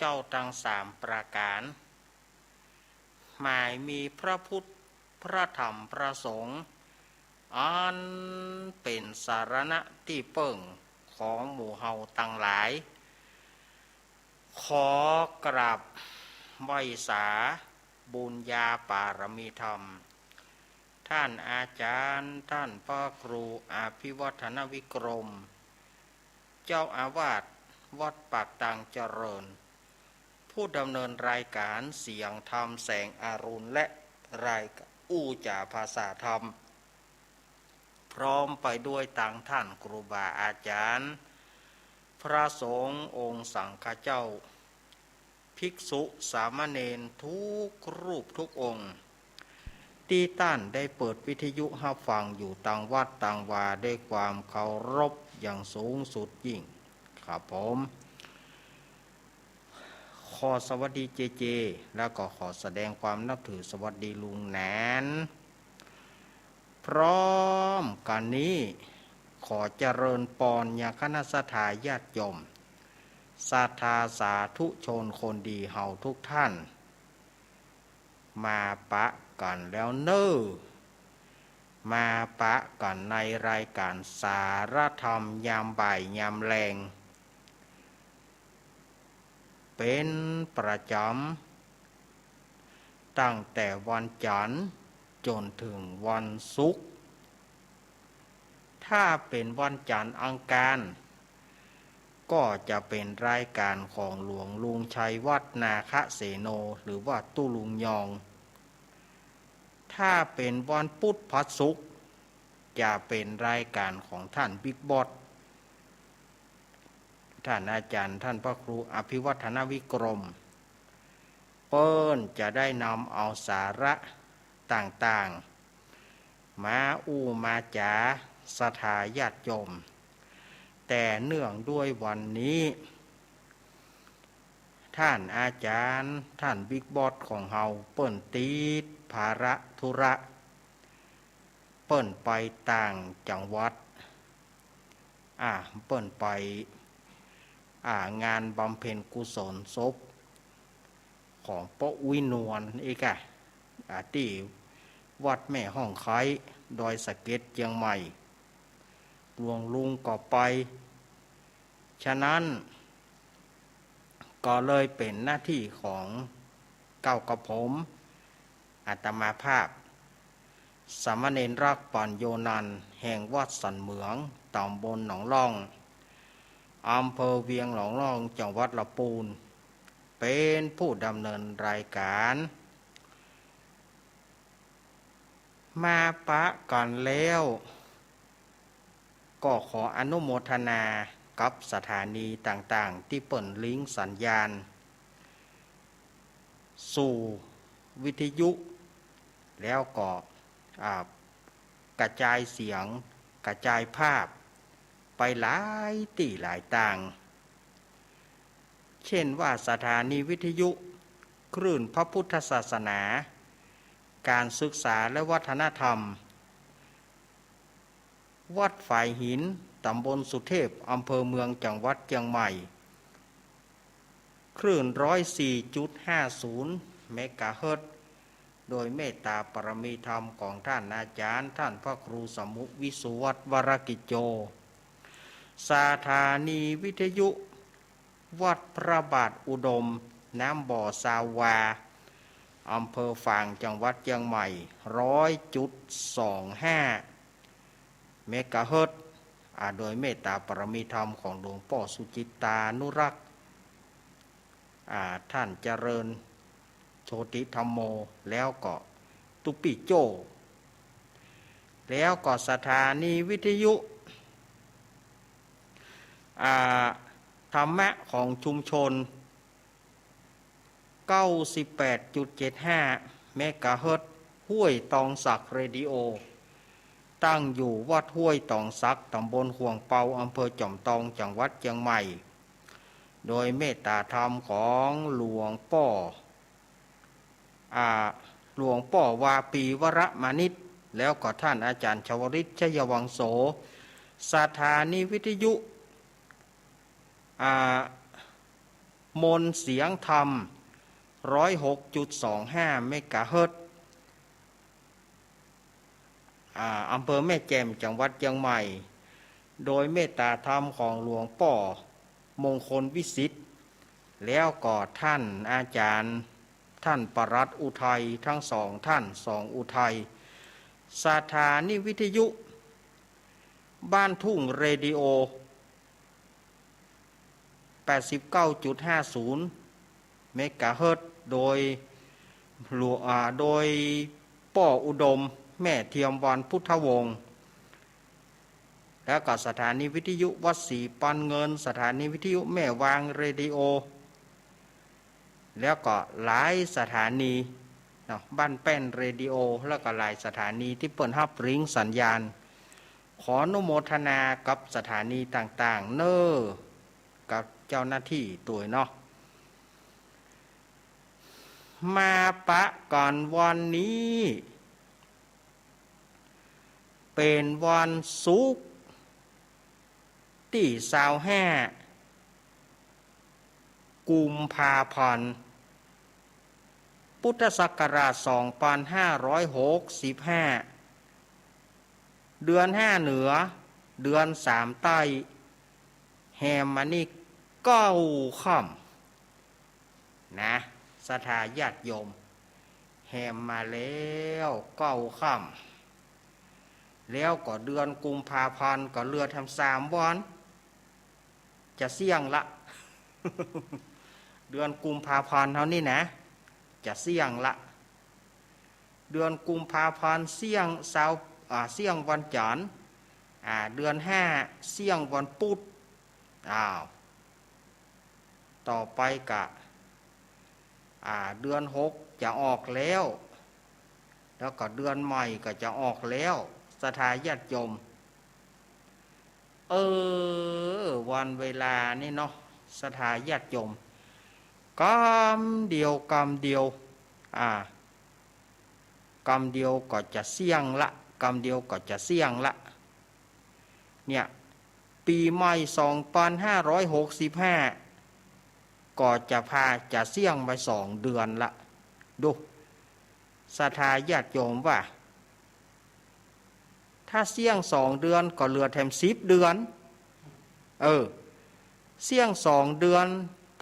จ้าทั้งสามประการหมายมีพระพุทธพระธรรมพระสงฆ์อันเป็นสารณะที่เปิ่งของหมู่เฮาตั้งหลายขอกราบไหว้สาบุญญาปารมีธรรมท่านอาจารย์ท่านพระครูอภิวัฒนวิกรมเจ้าอาวาสวัดปากตังเจริญผู้ดำเนินรายการเสียงธรรมแสงอรุณและรายการอู้จ่าภาษาธรรมพร้อมไปด้วยต่างท่านครูบาอาจารย์พระสงฆ์องค์สังฆเจ้าภิกษุสามเณรทุกรูปทุกองค์ที่ท่านได้เปิดวิทยุรับฟังอยู่ต่างวัดต่างวาด้วยความเคารพอย่างสูงสุดยิ่งครับผมขอสวัสดีเจแล้วก็ขอแสดงความนับถือสวัสดีลุงแหนนพร้อมกันนี้ขอเจริญปอนยาคณะสัทธาญาติโยมศรัทธาสาธุชนคนดีเฮาทุกท่านมาปะกันแล้วเน้อมาปะกันในรายการสารธรรมยามบ่ายยามแรงเป็นประจำตั้งแต่วันจันทร์จนถึงวันศุกร์ถ้าเป็นวันจันทร์อังคารก็จะเป็นรายการของหลวงลุงชัยวัดนาคเสโนหรือว่าตู้ลุงยองถ้าเป็นวันพุธพฤหัสศุกร์จะเป็นรายการของท่านบิ๊กบอสท่านอาจารย์ท่านพระครูอภิวัฒนวิกรมเปิ้นจะได้นำเอาสาระต่างๆมาอู้มาจาศรัทธาญาติโยมแต่เนื่องด้วยวันนี้ท่านอาจารย์ท่านบิ๊กบอสของเฮาเปิ้นติดภาระธุระเปิ้นไปต่างจังหวัดเปิ้นไปงานบำเพ็ญกุศลศพของป้าวินวลอีกที่วัดแม่ห้องไคดอยสะเก็ดเชียงใหม่หลวงลุงก็ไปฉะนั้นก็เลยเป็นหน้าที่ของเก้ากับผมอาตมาภาพสามเณรรักปัญโยนันท์แห่งวัดสันเหมืองตำบลหนองล่องอำเภอเวียงหนองล่องจังหวัดลำพูนเป็นผู้ดำเนินรายการมาปะกันแล้วก็ขออนุโมทนากับสถานีต่างๆที่เปิดลิงก์สัญญาณสู่วิทยุแล้วก็กระจายเสียงกระจายภาพไปหลายที่หลายต่างเช่นว่าสถานีวิทยุคลื่นพระพุทธศาสนาการศึกษาและวัฒนธรรมวัดฝ่ายหินตำบลสุเทพอำเภอเมืองจังหวัดเชียงใหม่คลื่น 104.50 เมกะเฮิรตซ์โดยเมตตาปรมีธรรมของท่านอาจารย์ท่านพระครูสมุวิสุวัตรวรกิจโจสถานีวิทยุวัดพระบาทอุดมน้ำบ่อสาวาอำเภอฝางจังหวัดเชียงใหม่ 100.25 เมกะเฮิรตซ์โดยเมตตาปรมีธรรมของหลวงพ่อสุจิตตานุรักษ์ท่านเจริญโชติธรรมโมแล้วก็ตุปิโจแล้วก็สถานีวิทยุธรรมะของชุมชน 98.75 เมกะเฮิรตซ์ห้วยตองสักเรดิโอตั้งอยู่วัดห้วยตองสักตำบลห่วงเปาอำเภอจอมทองจังหวัดเชียงใหม่โดยเมตตาธรรมของหลวงพ่อวาปีวรมานิตแล้วก็ท่านอาจารย์ชวริตชยวังโสสถานีวิทยุ มนเสียงธรรม 106.25 เมกะเฮิรตซ์อำเภอแม่แจ่มจังหวัดเชียงใหม่โดยเมตตาธรรมของหลวงป่อมงคลวิสิทธิ์แล้วก็ท่านอาจารย์ท่านปรัตน์อุทัยทั้งสองท่านสองอุทัยสถานีวิทยุบ้านทุ่งเรดิโอ 89.50 เมกะเฮิรตซ์โดยป่ออุดมแม่เทียมวันพุทธวงศ์แล้วก็สถานีวิทยุวัดศรีปันเงินสถานีวิทยุแม่วางเรดิโอแล้วก็หลายสถานีบ้านแป้นเรดิโอแล้วก็หลายสถานีที่เปิดรับริงสัญญาณขออนุโมทนากับสถานีต่างๆกับเจ้าหน้าที่ตัวเนาะมาปะก่อนวันนี้เป็นวันศุกร์ที่25 กุมภาพันธ์พุทธศักราช 2565 เดือน 5 เหนือเดือน 3 ใต้แฮมมานี่9 ค่ำนะศรัทธาญาติโยมแฮมมาแล้ว9 ค่ำแล้วก็เดือนกุมภาพันธ์ก็เรือทำ3 วันจะเสี่ยงละ เดือนกุมภาพันธ์เท่านี้นะจะเสี่ยงละเดือนกุมภาพันธ์เสี่ยงเสี่ยงวันจันทร์เดือน 5เสี่ยงวันพุธต่อไปกะเดือน 6จะออกแล้วก็เดือนใหม่ก็จะออกแล้วศรัทธาญาติโยมวันเวลานี่เนาะศรัทธาญาติโยมกรรมเดียวก็จะเสี่ยงละกรรมเดียวก็จะเสี่ยงละเนี่ยปีใหม่2565ก็จะเสี่ยงไป2 เดือนละดูศรัทธาญาติโยมว่าถ้าเสี่ยง2 เดือนก็เหลือแถม10 เดือนเสี่ยง2 เดือน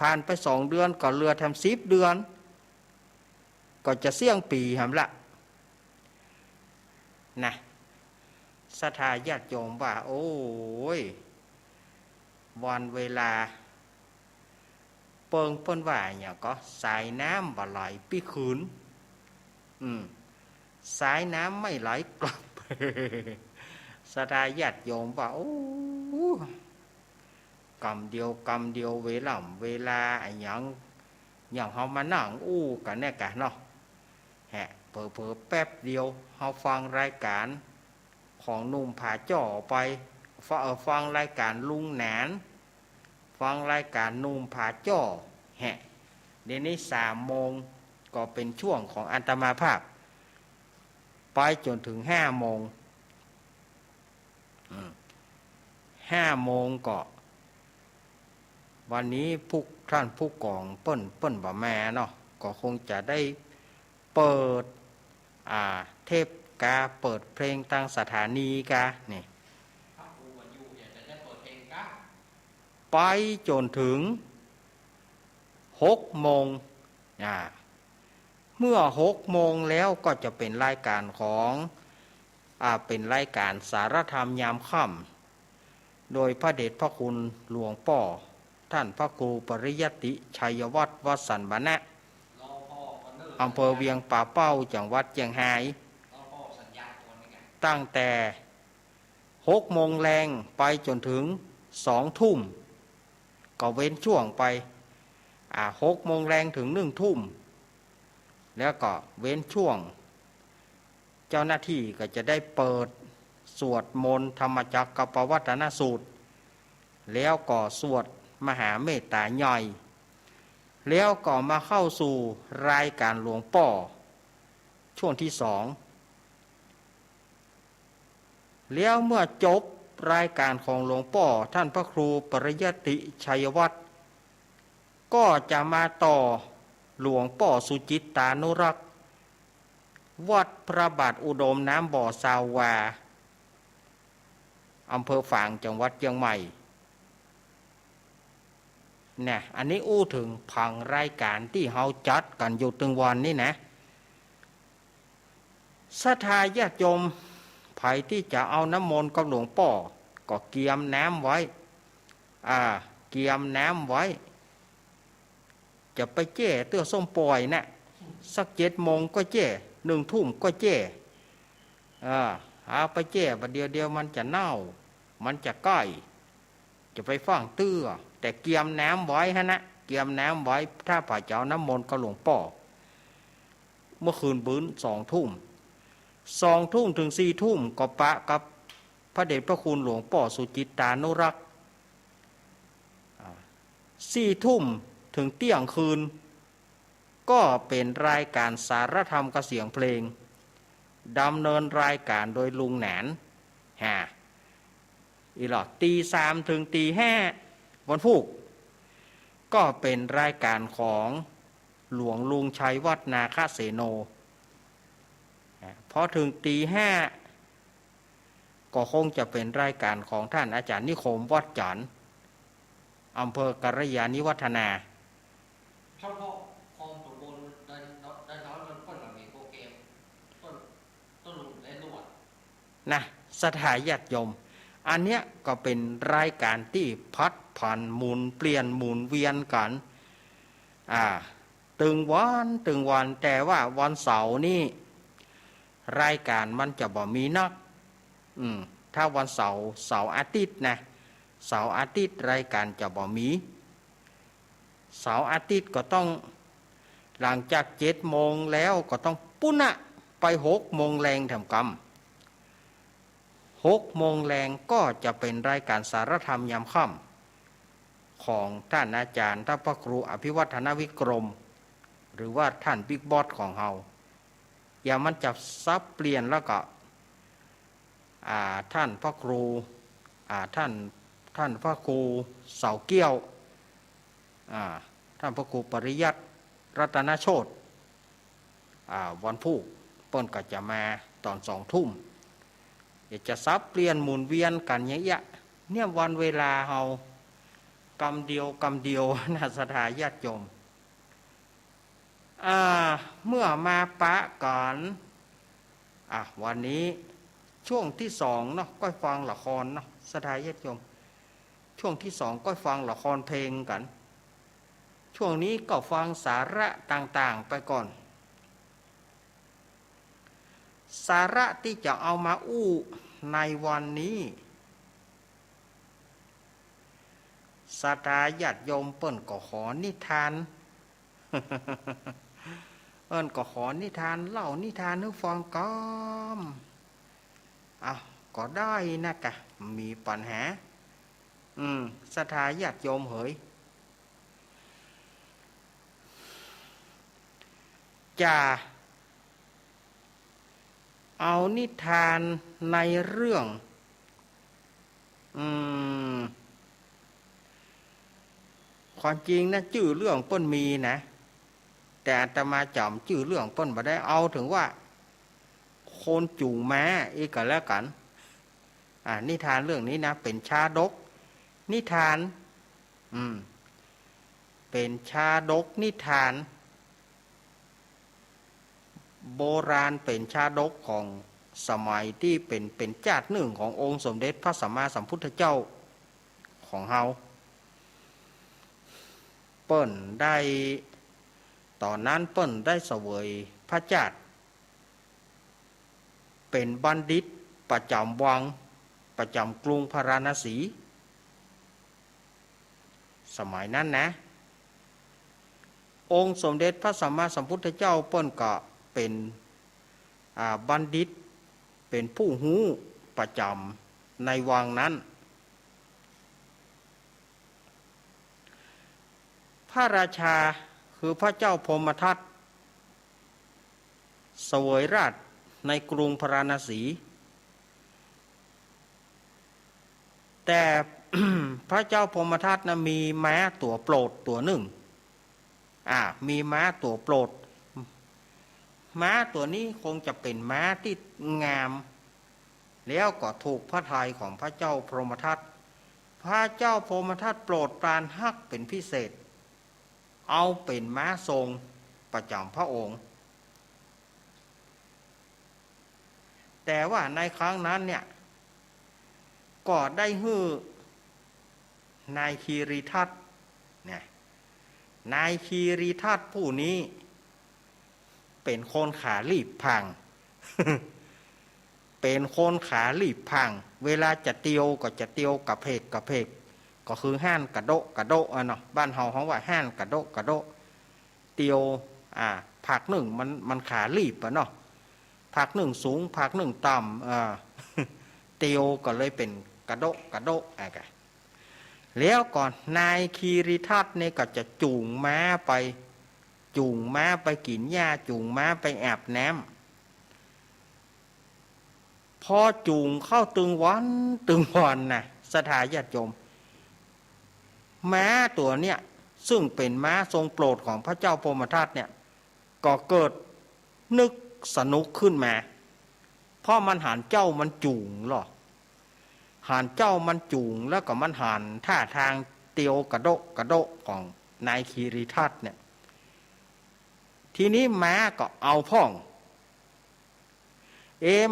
ผ่านไป2 เดือนก็เหลือแถม10 เดือนก็จะเสี่ยงปีหำละนะศรัทธาญาติโยมว่าโอ้ยวันเวลาเปิ้นว่าอย่างก็สายน้ำบ่ไหลปีขืนสายน้ำไม่ไหลกลับ ศรัทธาญาติโยมว่าโอ้กรรมเดียวเวลาอย่างเฮามานั่งกันแน่กะเนาะเผลอแป๊บเดียวเฮาฟังรายการของนุ่มผาจ่อไปฟังรายการลุงแหนนฟังรายการนุ่มผาจ่อเดี๋ยวนี้3 โมงก็เป็นช่วงของอัตมาภาพไปจนถึง5 โมง5 โมงก็วันนี้ท่านผู้กองเปิ้นบ่แม่เนาะก็คงจะได้เปิดเทปกาเปิดเพลงตั้งสถานีกานี่ไปจนถึง6 โมงเมื่อ6 โมงแล้วก็จะเป็นรายการของเป็นรายการสารธรรมยามค่ำโดยพระเดชพระคุณหลวงป่อท่านพระครูปริยัติชัยวัฒน์วัดสันบะนะอำเภอเวียงป่าเป้าจังหวัดเชียงรายตั้งแต่6 โมงแรงไปจนถึง2 ทุ่มก็เว้นช่วงไป6 โมงแรงถึง1 ทุ่มแล้วก็เว้นช่วงเจ้าหน้าที่ก็จะได้เปิดสวดมนต์ธรรมจักรปวัตนสูตรแล้วก็สวดมหาเมตตาย่อยแล้วก็มาเข้าสู่รายการหลวงป่อช่วงที่ 2แล้วเมื่อจบรายการของหลวงป่อท่านพระครูปริยัติชัยวัฒน์ ก็จะมาต่อหลวงป่อสุจิตตานุรักษ์วัดพระบาทอุดมน้ำบ่อซาวาอำเภอฝางจังหวัดเชียงใหม่เนี่ยอันนี้อู้ถึงผังรายการที่เฮาจัดกันอยู่ตึงวันนี่นะศรัทธาญาติโยมไผที่จะเอาน้ำมนต์กับหลวงป่อก็เกียมน้ำไว้เกียมน้ำไว้จะไปเจ้เตื้อส้มปล่อยนะสัก7 โมงก็เจ้1 ทุ่มก็เจ้เอาไปเจ้ประเดี๋ยวมันจะเน่ามันจะก้อยจะไปฟังเตื้อแต่เกียมน้ำไว้ฮะนะเกียมน้ำไว้ถ้าผ่าเจ้าน้ำมนต์กับหลวงป่อเมื่อคืนบื้น2 ทุ่มถึง4 ทุ่มก็ปะกับพระเดชพระคุณหลวงป่อสุจิตตานุรักษ์4 ทุ่มถึงเที่ยงคืนก็เป็นรายการสารธรรมกับเสียงเพลงดำเนินรายการโดยลุงแหนนอีหลอดตี 3ถึงตี 5วันพุธก็เป็นรายการของหลวงลุงชัยวัฒนาคเสโนพอถึงตี 5ก็คงจะเป็นรายการของท่านอาจารย์นิคมวัดจันทร์อำเภอกัลยาณิวัฒนาเฉพาะคลองตัวบนได้น้อยมันเพิ่นก็มีโปรแกรมต้นลุงและนวดนะสถาญาติโยมอันเนี้ยก็เป็นรายการที่พัดผันหมุนเปลี่ยนหมุนเวียนกันตึงวันแต่ว่าวันเสาร์นี่รายการมันจะบ่มีนักถ้าวันเสาร์อาทิตย์นะเสาร์อาทิตย์รายการจะบ่มีเสาร์อาทิตย์ก็ต้องหลังจาก7 โมงแล้วก็ต้องปุ้นะไป6 โมงแรงทำกรรม6 โมงแรงก็จะเป็นรายการสารธรรมยามค่ำของท่านอาจารย์ท่านพระครูอภิวัฒนวิกรมหรือว่าท่านบิ๊กบอสของเฮาอย่ามันจะซับเปลี่ยนแล้วก็ท่านพระครูท่านพระครูเสาเกี้ยวท่านพระครูปริยัติรัตนโชติวันพุธเปิ้นก็จะมาตอน2 ทุ่มจะซับเปลี่ยนหมุนเวียนกันอย่างเงี้ยเนี่ยวันเวลาเฮากำเดียวนะศรัทธาญาติโยมเมื่อมาปะกันวันนี้ช่วงที่2เนาะก็ฟังละครเนาะศรัทธาญาติโยมช่วงที่2ก็ฟังละครเพลงกันช่วงนี้ก็ฟังสาระต่างๆไปก่อนสาระที่จะเอามาอู้ในวันนี้ศรัทธาญาติโยมเปิ้นก็ขอนิทานก็ขอนิทานเล่านิทานให้ฟังก่อนก็ได้นะกะมีปัญหาศรัทธาญาติโยมเหยจะเอานิทานในเรื่องความจริงนะชื่อเรื่องเปิ้นมีนะแต่อาตมาจำชื่อเรื่องเปิ้นบ่ได้เอาถึงว่าคนจูงม้าอีกก็แล้วกันนิทานเรื่องนี้นะเป็นชาดกนิทานเป็นชาดกนิทานโบราณเป็นชาดกของสมัยที่เป็นชาติหนึ่งขององค์สมเด็จพระสัมมาสัมพุทธเจ้าของเฮาเปิ้นได้ตอนนั้นเปิ้นได้เสวยพระเจ้าเป็นบัณฑิตประจำวังประจำกรุงพาราณสีสมัยนั้นนะองค์สมเด็จพระสัมมาสัมพุทธเจ้าเปิ้นก็เป็นบัณฑิตเป็นผู้หู้ประจำในวังนั้นพระราชาคือพระเจ้าพรหมทัตเสวยราชในกรุงพาราณสีแต่ พระเจ้าพรหมทัตนะมีม้าตัวโปรดตัวหนึ่ง มีม้าตัวโปรดม้าตัวนี้คงจะเป็นม้าที่งามแล้วก็ถูกพระทัยของพระเจ้าพรหมทัตพระเจ้าพรหมทัตโปรดปรานฮักเป็นพิเศษเอาเป็นม้าทรงประจำพระองค์แต่ว่าในครั้งนั้นเนี่ยก็ได้ฮื้อนายคีรีทัตเนี่ยนายคีรีทัตผู้นี้เป็นคนขาลีบพัง เป็นคนขาลีบพังเวลาจะเตียวก็จะเตียวกับเพกกับเพกก็คือห้านกระโดกระโดะเนาะบ้านเฮาเขาว่าห้านกระโดกระโดะเตียวผักหนึ่งมันขาลีบเนาะผักหนึ่งสูงผักหนึ่งต่ำเตียวก็เลยเป็นกระโดกกระโดะอะไรกันแล้วก่อนนายคีรีทัตเนี่ยก็จะจูงม้าไปกินหญ้าจูงม้าไปอาบน้ำพอจูงเข้าตึงวันนะสถาญาติโยมม้าตัวเนี้ยซึ่งเป็นม้าทรงโปรดของพระเจ้าพรหมทัตเนี่ยก็เกิดนึกสนุกขึ้นมาเพราะมันหันเจ้ามันจูงหรอหันเจ้ามันจูงแล้วก็มันหันท่าทางเตียวกระโดะของนายคีรีทัตเนี่ยทีนี้ม้าก็เอาพ่อง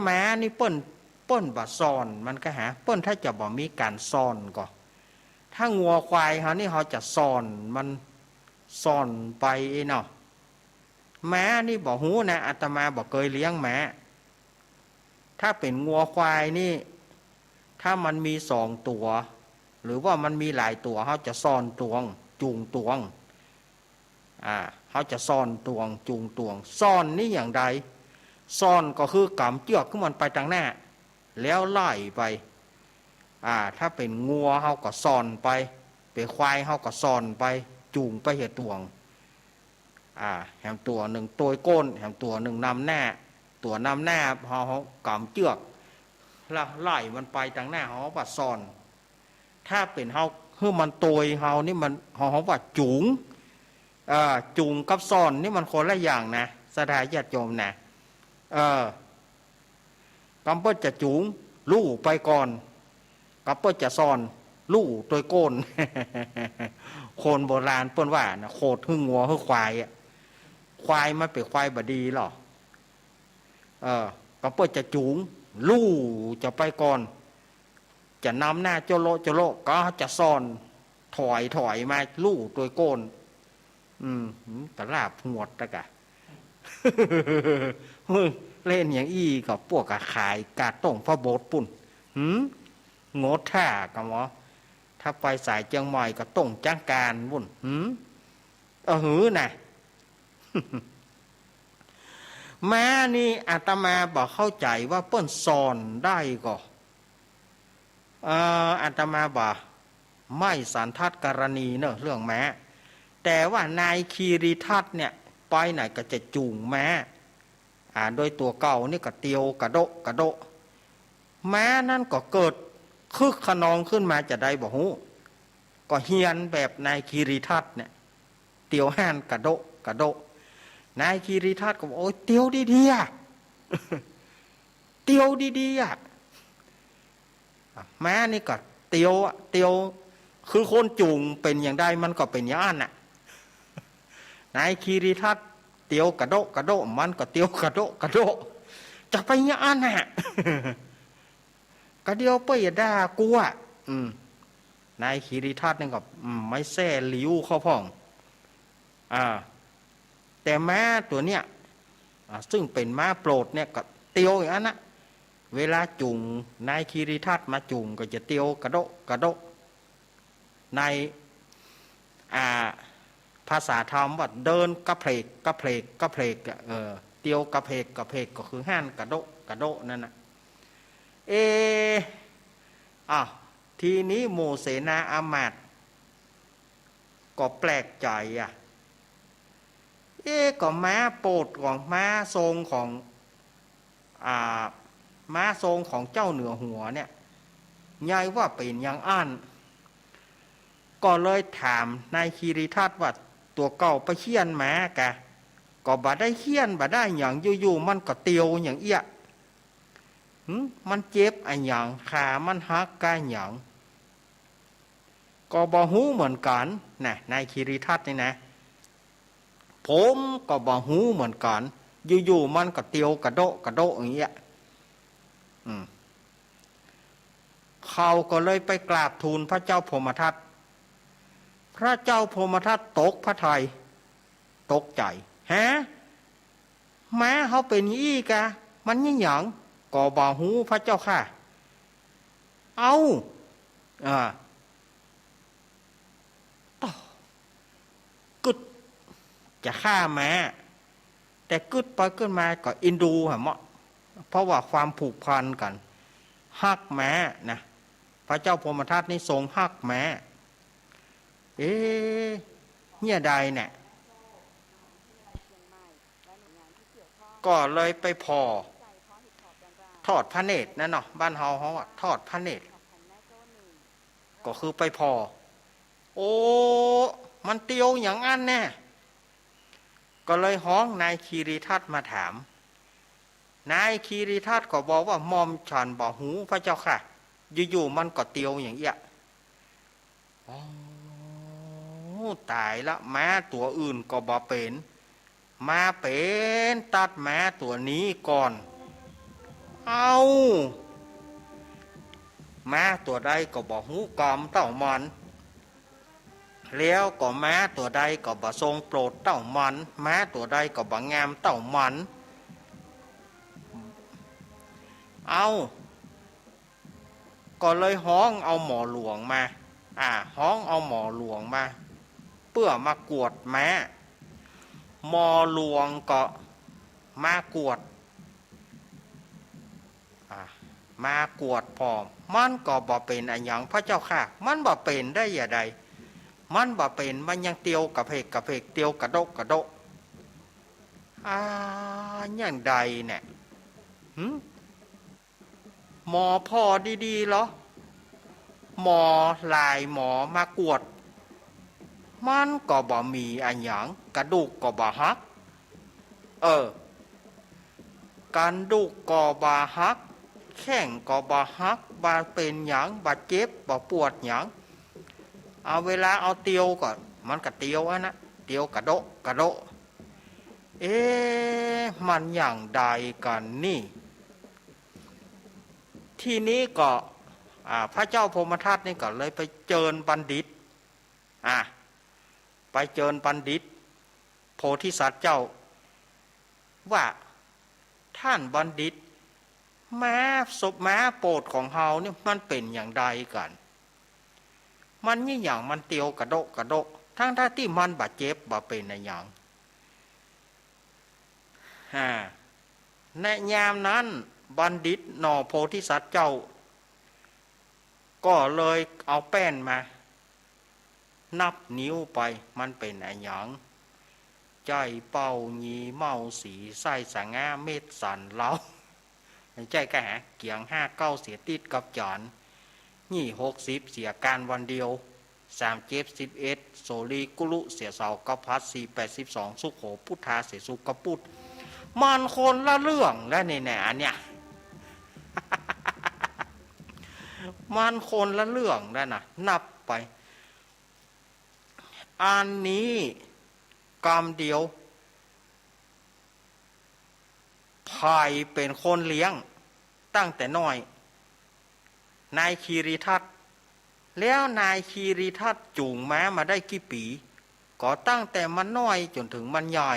ม้านี่เปิ้นบ่ซ่อนมันก็หาเปิ้นถ้าจะบ่มีการซ่อนก็ถ้างัวควายเขานี่เขาจะซ่อนมันซ่อนไปเนาะม้านี่บ่ฮู้นะอาตมาบ่เคยเลี้ยงม้าถ้าเป็นงัวควายนี่ถ้ามันมี2 ตัวหรือว่ามันมีหลายตัวเขาจะซ่อนตวงจูงตวงเขาจะซ่อนตวงจูงตวงซ่อนนี่อย่างใดซ่อนก็คือกำเจือกขึ้นมันไปทางหน้าแล้วไล่ไปถ้าเป็นงัวเขาก็ซ่อนไปเป็นควายเขาก็ซ่อนไปจูงไปเหตุตวงแหมตัวหนึ่งตัวก้นแหมตัวหนึ่งนำหน้าตัวนำหน้าเขากำเจือกแล้วไล่มันไปทางหน้าเขาว่าซ่อนถ้าเป็นเขาคือมันตัวเขานี่มันเขาว่าจูงกับซ่อนนี่มันคนละอย่างนะสถาญาติโยมนะกำเปิ้ลจะจูงลู่ไปก่อนกำเปิ้ลจะซ่อนลู่ตัวโกน คนโบราณเปิ้ลว่านะโคตรหึ่งงัวหึ่งควายควายมันเป็นควายบดีหรอกำเปิ้ลจะจูงลู่จะไปก่อนจะนำหน้าโจโลก็จะซ่อนถอยมาลู่ตัวโกนกระลาบหวดตะกะ เล่นอย่างอี้กับพวกขายกาต้งพระโบสถ์ปุ่นงดท่ากับหมอถ้าไปสายเจียงใหม่ก็ต้งจ้างการปุ่นน่ะ แม้นี่อาตมาบอกเข้าใจว่าเปิ้นสอนได้ก็อาตมาบอกไม่สันทัดกรณีเนอะเรื่องแม้แต่ว่านายคีรีทัตเนี่ยไปไหนก็จะจูงแม้โดยตัวเก่านี่ก็เตียวกระโดะแม้นั่นก็เกิดคึกขนองขึ้นมาจะได้บอกฮู้ก็เฮียนแบบนายคีรีทัตเนี่ยเตียวห้านกระโดะนายคีรีทัตก็บอกโอ้ยเตียวดีๆเตียวดีๆแม้นี่ก็เตียวคือคนจูงเป็นอย่างใดมันก็เป็นอย่างนั้นน่ะนายคีรีทัตเตียวกระโดะมันก็เตียวกระโดะจะไปอย่างนั้นน่ะ ก็เดียวไปอย่าด่ากูนายคีรีทัตนี่ก็ไม่แซ่หลิวเข้าพ่องแต่ม้าตัวเนี้ยซึ่งเป็นม้าโปรดเนี่ยก็เตียวอย่างนั้นนะเวลาจูงนายคีรีทัตมาจูงก็จะเตียวกระโดะในภาษาธรรมว่าเดินกระเพลกเตียวกระเพกก็คือห้านกระโดะนั่นนะทีนี้หมู่เสนาอามาตย์ก็แปลกใจก็ม้าโปรดของม้าทรงของม้าทรงของเจ้าเหนือหัวเนี่ยยายว่าเป็นอย่างอันก็เลยถามนายคีรีทัตว่าต ตัวเก่าไปเคียนแม้กะก็บ่ได้เคียนบ่ได้อย่างอยู่ๆมันก็เตียวอย่างเอี้ยมันเจ็บอันอย่างขามันหักกะอย่างก็บ่ฮู้เหมือนกันนะนายคีรีทัตนี่นะผมก็บ่ฮู้เหมือนกันอยู่ๆมันก็เตียวกระโดะกระโดะอย่างเงี้ยเขาก็เลยไปกราบทูลพระเจ้าพรหมทัตพระเจ้าพรหมทัตตกพระทัยตกใจฮะแม้เขาเป็นอี้กะมันยิ่งหยังก็บ่ฮู้พระเจ้าค่ะเอากึดจะฆ่าแม้แต่กึดไปกึดมาก็อินดูเหรอเพราะว่าความผูกพันกันฮักแม้นะพระเจ้าพรหมทัตนี่ทรงฮักแม้เนี่ยใดเนี่ยก็เลยไปพอทอดพระเนตรนั่นเนาะบ้านเฮาทอดพระเนตรก็คือไปพอโอ้มันเตียวอย่างอันแน่ก็เลยฮ้องนายคีรีทัตมาถามนายคีรีทัตก็บอกว่ามอมฉันบ่หูพระเจ้าค่ะอยู่ๆมันก็เตียวอย่างเงี้ยตายละแม้ตัวอื่นก็บ่เป็นมาเป็นตัดแม้ตัวนี้ก่อนเอาแม้ตัวใดก็บ่หูกรรมเต้ามันแล้วก็แม้ตัวใดก็บ่ทรงโปรดเต้ามันแม้ตัวใดก็บ่งามเต้ามันเอาก็เลยฮ้องเอาหมอหลวงมาฮ้องเอาหมอหลวงมาเพื่อมากวดแม้หมอหลวงก็มากวดพอมันก็บ่เป็นอันหยังพระเจ้าค่ะมันบ่เป็นได้อย่างใดมันบ่เป็นมันยังเตียวกระเพกเตียวกระโดกอย่างใดเนี่ยหมอพอดีๆเหรอหมอลายหมอมากวดมันก็บ่มีอันหยังกระดูกก็บ่หักการดูกก็บ่หักแข้งก็บ่หักบ่เป็นหยังบ่เจ็บบ่ปวดหยังเอาเวลาเอาเตียวก่อนมันก็เตียวนะเตียวกระโดะมันอย่างใดกันนี่ที่นี้ก็พระเจ้าพรหมทัตนี่ก็เลยไปเจิญบัณฑิตไปเจิญบัณฑิตโพธิสัตว์เจ้าว่าท่านบัณฑิตแม้ศพแม้โปรดของเฮานี่มันเป็นอย่างใดกันมันนี่อย่างมันเตียวกระโดะทั้งที่มันบาดเจ็บบาเป็นในอย่างในยามนั้นบัณฑิตหน่อโพธิสัตว์เจ้าก็เลยเอาแป้นมานับนิ้วไปมันเป็นอะไรอย่างใจเป่ายีเมาสีไส้สังาเม็ดสันเล้าใจกะหาเกียง59เสียติดกับจอนนี่60เสียการวันเดียว3711โสลีกุลุเสียเสากพัด482สุขโขพุทธาเสียสุกพุทธมันคนละเรื่องแล้วนี่แน่อันเนี้ย มันคนละเรื่องแล้วนะนับไปอันนี้กรรมเดียวภายเป็นคนเลี้ยงตั้งแต่น้อยนายคีรีทัตแล้วนายคีรีทัตจูงม้ามาได้กี่ปีก็ตั้งแต่มันน้อยจนถึงมันใหญ่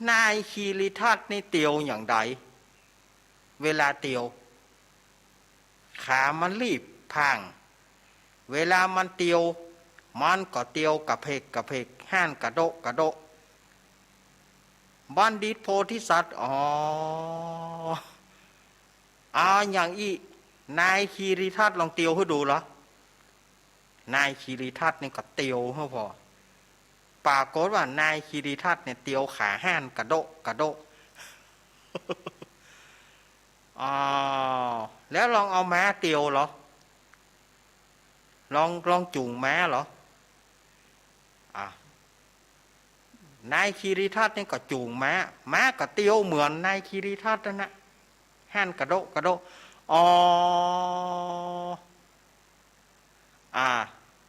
นายคีรีทัตนี่เตียวอย่างใดเวลาเตียวขามันรีบพังเวลามันเตียวมันก็เตียวกระเพกห้านกระโดะบัณฑิตโพธิสัตว์อย่างอีนายคีรีทัตลองเตียวให้ดูเหรอนายคีรีทัตนี่ก็เตียวให้พอปรากฏว่านายคีรีทัตเนี่ยเตียวขาห้านกระโดะแล้วลองเอาม้าเตียวเหรอลองจูงม้าเหรอ นายคีรีทัตนี่ก็จูงม้าก็เตียวเหมือนนายคีรีทัตนั่นนะหันกระโดกระโดอ๋อ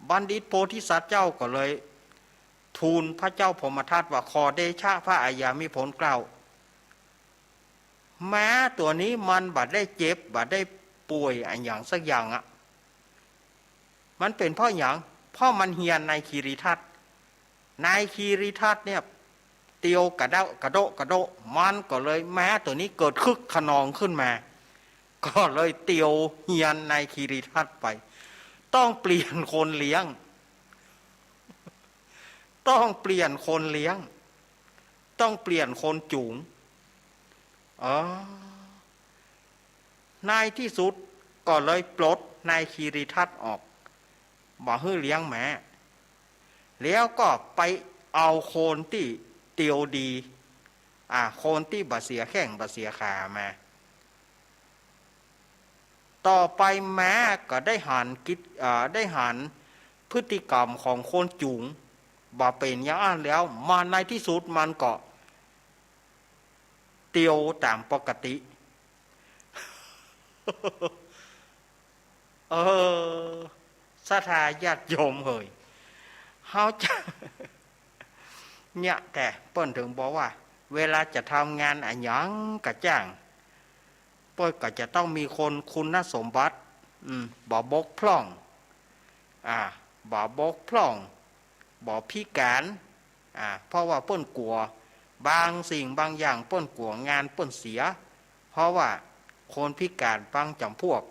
บัณฑิตโพธิสัตว์เจ้าก็เลยทูลพระเจ้าพมทัตว่าขอเดชะพระอัยยามิผลเกล่าวม้าตัวนี้มันบัดได้เจ็บบัดได้ป่วยอันอย่างสักอย่างมันเป็นเพราะอย่างเพราะมันเฮียนนายคีรีทัตนายคีรีทัตเนี่ยเตียวกระโดมันก็เลยม้าตัวนี้เกิดคึกขนองขึ้นมาก็เลยเตียวเฮียนนายคีรีทัตไปต้องเปลี่ยนคนเลี้ยงต้องเปลี่ยนคนเลี้ยงต้องเปลี่ยนคนจูงนายที่สุดก็เลยปลดนายคีรีทัตออกบ่ให้เลี้ยงแม่แล้วก็ไปเอาโคนที่เตียวดีโคนที่บาเสียแข้งบาเสียขามาต่อไปแม้ก็ได้หันพฤติกรรมของคนจูงบ่เป็นอย่างนั้นแล้วมาในที่สุดมันก็เตียวตามปกติศรัทธาญาติโยมเฮ้ยเฮาจะเนี่ยแต่เปิ้นถึงบอกว่าเวลาจะทำงานอะไรอย่างกะจ้างเปิ้นก็จะต้องมีคนคุณสมบัติบ่บกพร่องบ่บกพร่องบ่พิการเพราะว่าเปิ้นกลัวบางสิ่งบางอย่างเปิ้นกลัวงานเปิ้นเสียเพราะว่าคนพิการบางจำพวก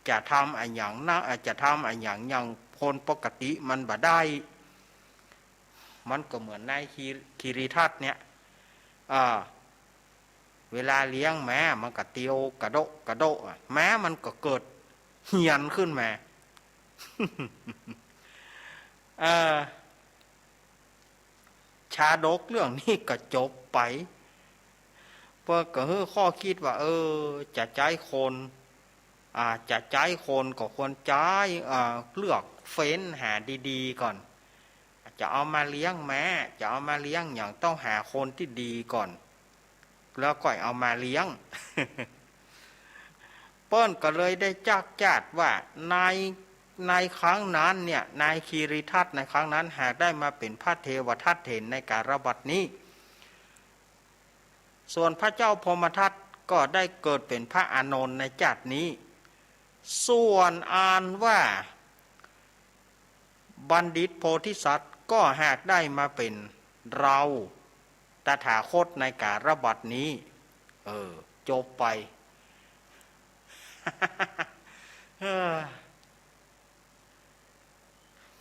จะทำอะไรอย่างนะจะทำอะไรอย่างคนปกติมันบ่ได้มันก็เหมือนนายคีรีทัตเนี่ยเวลาเลี้ยงแม้มันก็เตียวกระโดแม้มันก็เกิดเหียนขึ้นมาชาดกเรื่องนี้ก็จบไปเพื่อก็คือข้อคิดว่าจะใจคนจะใจคนก็ควรใจเลือกเฟ้นหาดีๆก่อนจะเอามาเลี้ยงแม้จะเอามาเลี้ยงอย่างต้องหาคนที่ดีก่อนแล้วก็เอามาเลี้ยง เปิ้นก็เลยได้จัดว่าในครั้งนั้นเนี่ยนายคีรีทัตในครั้งนั้นหากได้มาเป็นพระเทวทัตเถรในการบัดนี้ส่วนพระเจ้าพมทัตก็ได้เกิดเป็นพระอานนท์ในจัดนี้ส่วนอ่านว่าบัณฑิตโพธิสัตว์ก็หากได้มาเป็นเราตถาคตในการบัดนี้จบไป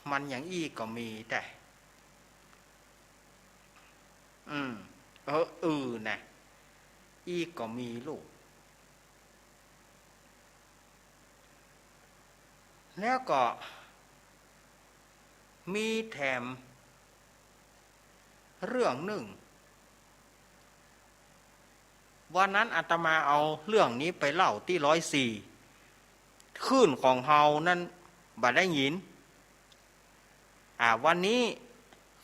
มันอย่างอี้ก็มีแต่นะอี้ก็มีลูกแล้วก็มีแถมเรื่องหนึ่งวันนั้นอาตมาเอาเรื่องนี้ไปเล่าที่104คลื่นของเฮานั่นบ่ได้ยินวันนี้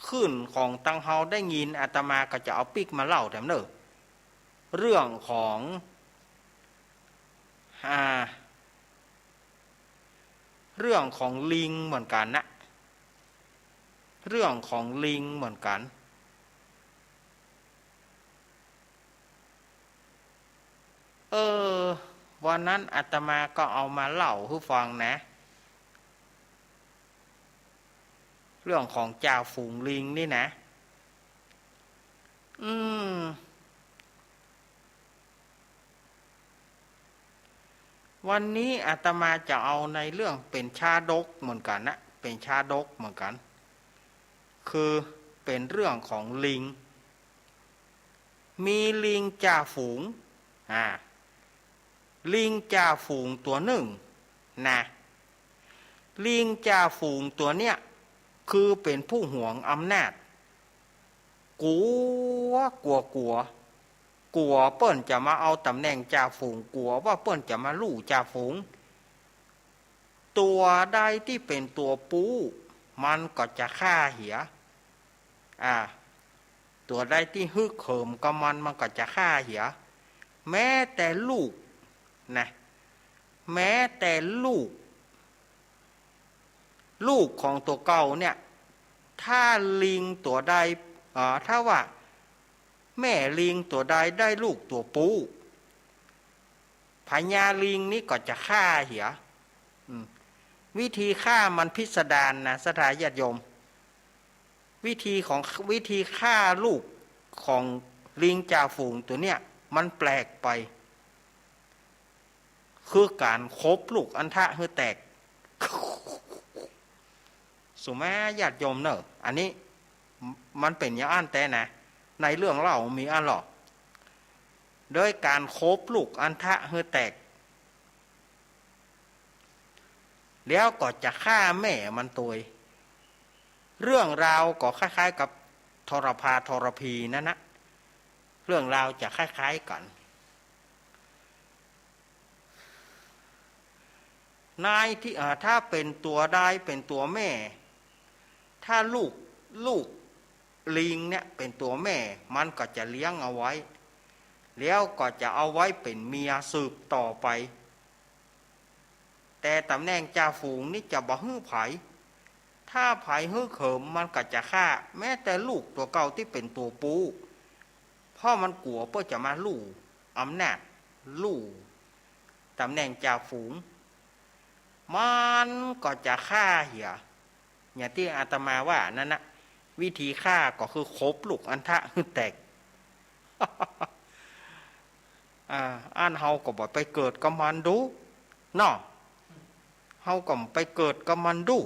คลื่นของตังเฮาได้ยินอาตมาก็จะเอาปิกมาเล่าแถมเนอะเรื่องของลิงเหมือนกันนะเรื่องของลิงเหมือนกันวันนั้นอาตมาก็เอามาเล่าให้ฟังนะเรื่องของจ่าฝูงลิงนี่นะวันนี้อาตมาจะเอาในเรื่องเป็นชาดกเหมือนกันนะเป็นชาดกเหมือนกันคือเป็นเรื่องของลิงมีลิงจ่าฝูงลิงจ่าฝูงตัวหนึ่งนะลิงจ่าฝูงตัวเนี้ยคือเป็นผู้หวงอำนาจกลัวเปิ้นจะมาเอาตำแหน่งจ่าฝูงกลัวว่าเปิ้นจะมาลู่จ่าฝูงตัวใดที่เป็นตัวปูมันก็จะฆ่าเหีย ตัวใดที่ฮึกเหิมกับมันก็จะฆ่าเหียแม้แต่ลูกนะแม้แต่ลูกของตัวเก่าเนี่ยถ้าลิงตัวใดถ้าว่าแม่ลิงตัวใดได้ลูกตัวปูพญาลิงนี่ก็จะฆ่าเหียวิธีฆ่ามันพิสดารนะสถาญาติโยมวิธีฆ่าลูกของลิงจ่าฝูงตัวเนี้ยมันแปลกไปคือการคบลูกอันทะให้แตกสุมาญาติโยมเนอะอันนี้มันเป็นอย่างอันแต่นะในเรื่องเล่ามีอันหรอกโดยการคบลูกอันทะให้แตกแล้วก็จะฆ่าแม่มันตัวเรื่องราวก็คล้ายๆกับทรพาทรพีนั่นนะเรื่องราวจะคล้ายๆกันนายที่ถ้าเป็นตัวได้เป็นตัวแม่ถ้าลูกลิงเนี่ยเป็นตัวแม่มันก็จะเลี้ยงเอาไว้แล้วก็จะเอาไว้เป็นเมียสืบต่อไปแต่ตำแหน่งจ่าฝูงนี่จะบ่ฮื้อไผถ้าไผฮื้อเขิมมันก็จะฆ่าแม้แต่ลูกตัวเก่าที่เป็นตัวปูเพราะมันกลัวเพื่อจะมาลู่อำนาจลู่ตำแหน่งจ่าฝูงมันก็จะฆ่าเหี่ยอย่างที่อาตมาว่านั่นนะวิธีฆ่าก็คือคบลูกอันทะให้แตกอันเฮาก็บอกไปเกิดกับมันดูเนาะเฮาก็ไปเกิดกับมันดู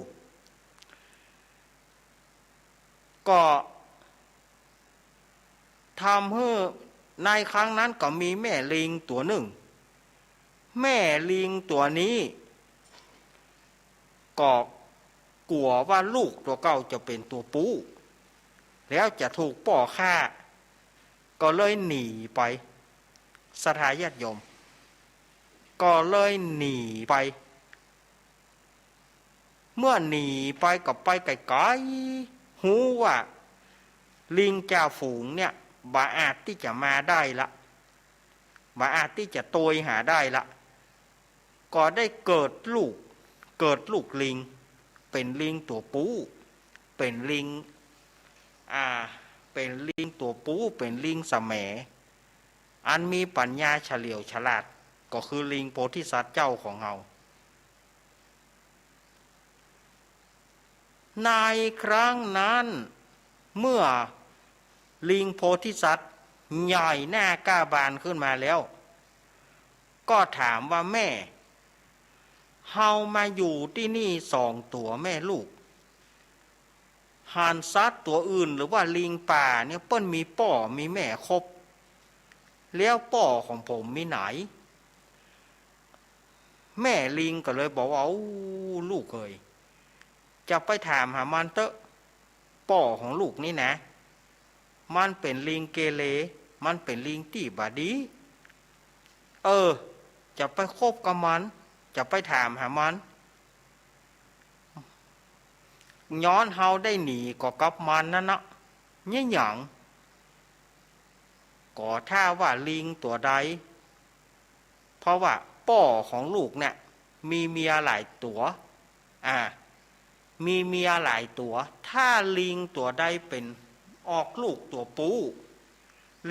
ก็ทำให้ในครั้งนั้นก็มีแม่ลิงตัวหนึ่งแม่ลิงตัวนี้ก็กลัวว่าลูกตัวเก่าจะเป็นตัวปูแล้วจะถูกป่อฆ่าก็เลยหนีไปสถาญาติโยมก็เลยหนีไปเมื่อหนีไปกับไปไกลๆหูว่าลิงจ่าฝูงเนี่ยบาอาจที่จะมาได้ละบาอาจที่จะโตยหาได้ละก็ได้เกิดลูกลิงเป็นลิงตัวปูเป็นลิงเป็นลิงตัวปูเป็นลิงสแหมอันมีปัญญาเฉลียวฉลาดก็คือลิงโพธิสัตว์เจ้าของเราในครั้งนั้นเมื่อลิงโพธิสัตว์ใหญ่หน้ากล้าบานขึ้นมาแล้วก็ถามว่าแม่เฮามาอยู่ที่นี่2 ตัวแม่ลูกห่านสัตว์ตัวอื่นหรือว่าลิงป่าเนี่ยเปิ้นมีป่อมีแม่ครบแล้วป่อของผมมีไหนแม่ลิงก็เลยบอกว่าลูกเอ๋ยจะไปถามหามันเตอะป่อของลูกนี่นะมันเป็นลิงเกเรมันเป็นลิงที่บาดีจะไปคบกับมันจะไปถามหามันย้อนเฮาได้หนีก็กับมันนั่นนะเนี่ยหยังก็ถ้าว่าลิงตัวใดเพราะว่าป่อของลูกเนี่ยมีเมียหลายตัวมีเมียหลายตัวถ้าลิงตัวใดเป็นออกลูกตัวปู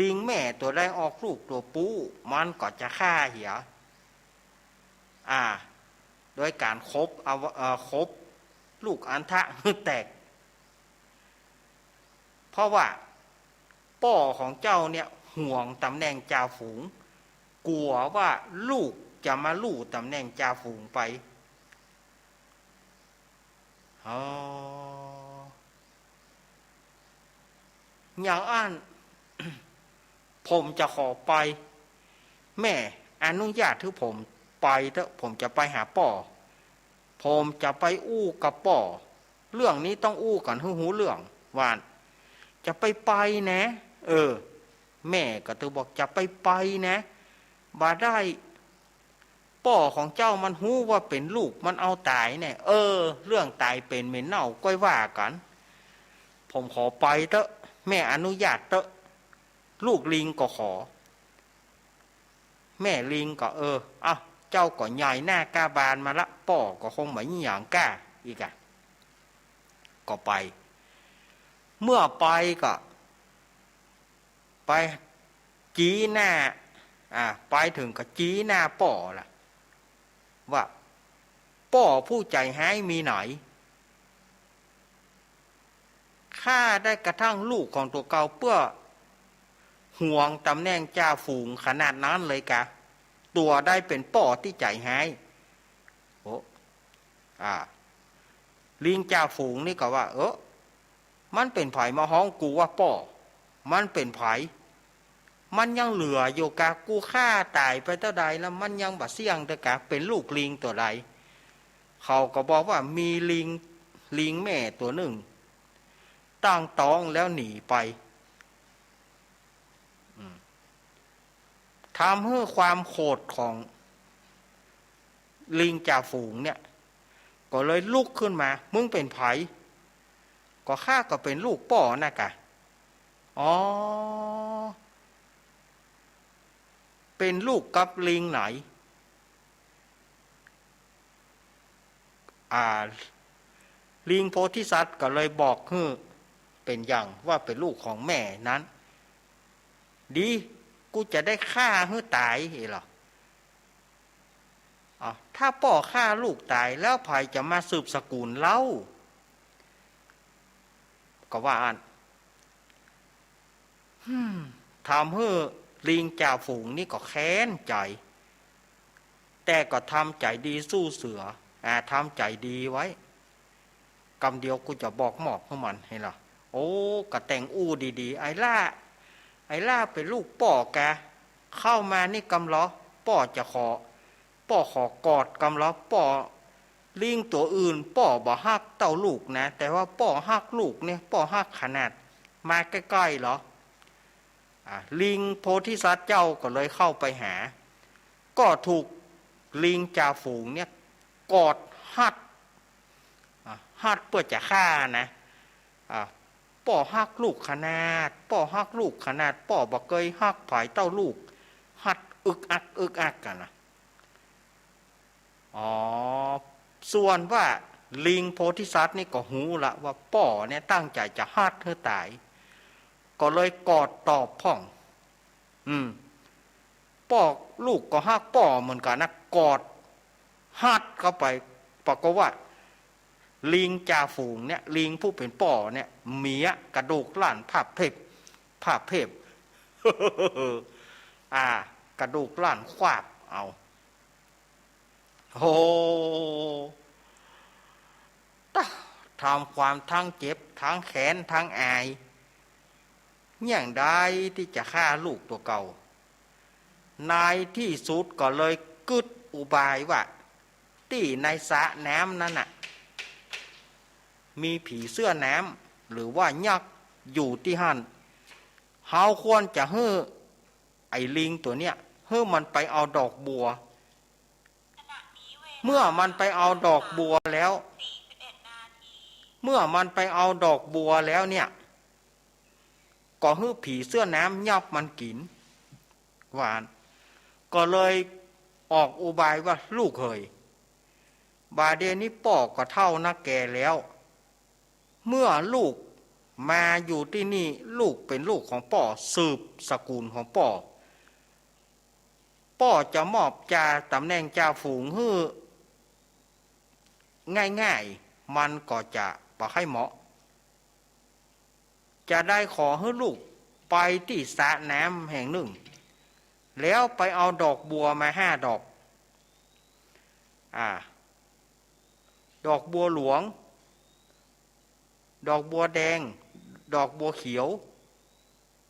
ลิงแม่ตัวใดออกลูกตัวปูมันก็จะฆ่าเหี่ยโดยการคบลูกอันทะให้แตกเพราะว่าป่อของเจ้าเนี่ยห่วงตำแหน่งจ่าฝูงกลัวว่าลูกจะมาลู่ตำแหน่งจ่าฝูงไปอย่างอัน ผมจะขอไปแม่อนุญาตให้ผมไปเถอะผมจะไปหาป่อผมจะไปอู้กับป่อเรื่องนี้ต้องอู้กันให้หูเรื่องวานจะไปนะแม่ก็ตือบอกจะไปนะบาได้ป่อของเจ้ามันหู้ว่าเป็นลูกมันเอาตายเนี่ยเรื่องตายเป็นเหม็นเน่าก้อยว่ากันผมขอไปเถอะ แม่อนุญาตเตอะลูกลิงก็ขอแม่ลิงก็เอาเจ้าก็ใหญ่หน้ากาบานมาละป่อก็คงเหมือนอย่างก้าอีกอะก็ไปเมื่อไปก็ไปจี้หน้าไปถึงก็จี้หน้าป่อล่ะว่าป่อผู้ใจหายมีไหนข้าได้กระทั่งลูกของตัวเก่าเพื่อห่วงตำแหน่งจ่าฝูงขนาดนั้นเลยกะตัวได้เป็นป่อที่ใจหายโอ้ลิงจ่าฝูงนี่ก็ว่ามันเป็นไผมาฮ้องกูว่าป่อมันเป็นไผมันยังเหลืออยู่กะกูฆ่าตายไปเท่าใดแล้วมันยังบะเสี่ยงแต่กะเป็นลูกลิงตัวใดเขาก็บอกว่ามีลิงแม่ตัวหนึ่งตั้งท้องแล้วหนีไปทำให้ความโกรธของลิงจ่าฝูงเนี่ยก็เลยลุกขึ้นมามึงเป็นไผก็ข้าก็เป็นลูกป่อนะกะเป็นลูกกับลิงไหนลิงโพธิสัตว์ก็เลยบอกเป็นอย่างว่าเป็นลูกของแม่นั้นดีกูจะได้ฆ่าให้ตายเหรอถ้าป่อฆ่าลูกตายแล้วใครจะมาสืบสกุลเล่าก็ว่าทำให้ลิงจ่าฝูงนี่ก็แค้นใจแต่ก็ทำใจดีสู้เสือทำใจดีไว้กำเดียวกูจะบอกหมอบให้มันให้หรอก็แต่งอู้ดีๆไอ้ล่าเป็นลูกป่อแกเข้ามานี่กำล้อป่อจะขอกอดกำล้อป่อลิงตัวอื่นป่อบ่ฮักเต้าลูกนะแต่ว่าป่อฮักลูกเนี่ยป่อฮักขนาดมาใกล้ๆเหรอลิงโพธิสัตว์เจ้าก็เลยเข้าไปหาก็ถูกลิงจ่าฝูงเนี่ยกอดฮัดเพื่อจะฆ่านะป่อฮักลูกขนาดป่อฮักลูกขนาดป่อบ่เคยฮักผายเต้าลูกฮัดอึกอักกันนะส่วนว่าลิงโพธิสัตว์นี่ก็หูละว่าป่อเนี่ยตั้งใจจะฮัดเธอตายก็เลยกอดตอบพ่องป่อลูกก็ฮักป่อเหมือนกันนะกอดฮัดเข้าไปปรากฏว่าลิงจ่าฝูงเนี่ยลิงผู้เป็นป่อเนี่ยเมียกระดูกล้านภาพเทพ กระดูกล้านควาบเอาทำความทั้งเจ็บทั้งแขนทั้งอายอย่างใดที่จะฆ่าลูกตัวเก่านายที่สุดก็เลยกึดอุบายว่าที่ในสระน้ำนั้นน่ะมีผีเสื้อน้ำหรือว่ายักษ์อยู่ที่หั่นเฮาควรจะให้ไอ้ลิงตัวเนี้ยให้มันไปเอาดอกบัวเมื่อมันไปเอาดอกบัวแล้วเนี่ยก็ให้ผีเสื้อน้ำยับมันกินหวานก็เลยออกอุบายว่าลูกเฮยบาเดนี้ป่อก็เท่านักแก่แล้วเมื่อลูกมาอยู่ที่นี่ลูกเป็นลูกของป่อสืบสกุลของป่อจะมอบจ่าตำแหน่งจ่าฝูงให้ง่ายๆมันก็จะบ่ให้เหมาะจะได้ขอให้ลูกไปที่สระน้ำแห่งหนึ่งแล้วไปเอาดอกบัวมา5 ดอกดอกบัวหลวงดอกบัวแดงดอกบัวเขียว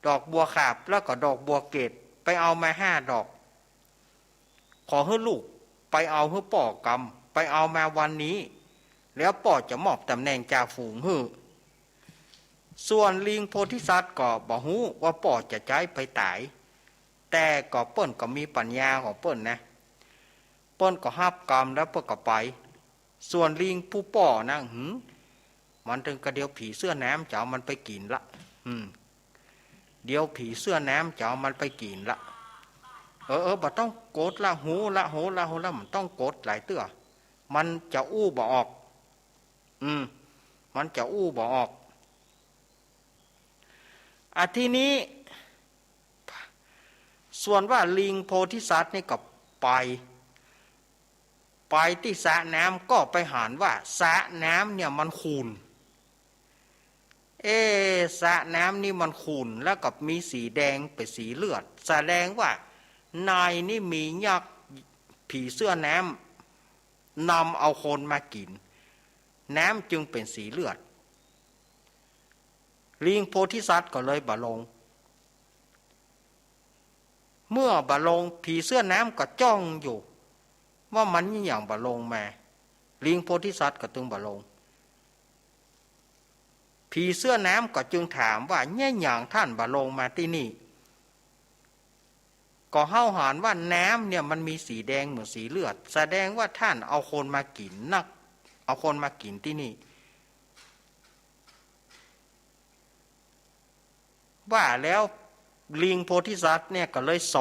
ดอกบัวขาบแล้วก็ดอกบัวเกตไปเอามา5 ดอกขอให้ลูกไปเอาให้ป่อกำไปเอามาวันนี้แล้วป่อจะมอบตำแหน่งจ่าฝูงให้ส่วนลิงโพธิสัตว์ก็บ่ฮู้ว่าป่อจะใจไปตายแต่ก็เปิ้นก็มีปัญญาของเปิ้นนะเปิ้นก็รับกรรมแล้วเปิ้นก็ไปส่วนลิงผู้ป่อนะมันถึงกระเดียวผีเสื้อน้ำจะเอามันไปกินละ เดี๋ยวผีเสื้อน้ำจะเอามันไปกินละบ่ต้องกดละหูละมันต้องกดหลายเตื้อมันจะอู้บ่ออกมันจะอู้บ่ออกทีนี้ส่วนว่าลิงโพธิสัตว์นี่ก็ไปที่สระน้ำก็ไปหาว่าสระน้ำเนี่ยมันขุ่นสระน้ำนี่มันขุ่นแล้วก็มีสีแดงเป็นสีเลือดแสดงว่านายนี่มียักษ์ผีเสื้อน้ำนำเอาคนมากินน้ำจึงเป็นสีเลือดลิงโพธิสัตว์ก็เลยบะลงเมื่อบะลงผีเสื้อน้ำก็จ้องอยู่ว่ามันอย่างบะลงมาลิงโพธิสัตว์ก็ตึงบะลงผีเสื้อน้ำก็จึงถามว่าเนี่ยอย่างท่านบะลงมาที่นี่ก็เฮาหานว่าน้ำเนี่ยมันมีสีแดงเหมือนสีเลือดแสดงว่าท่านเอาคนมากินนักเอาคนมากินที่นี่ว่าแล้วลิงโพธิสัตว์เนี่ยก็เลยส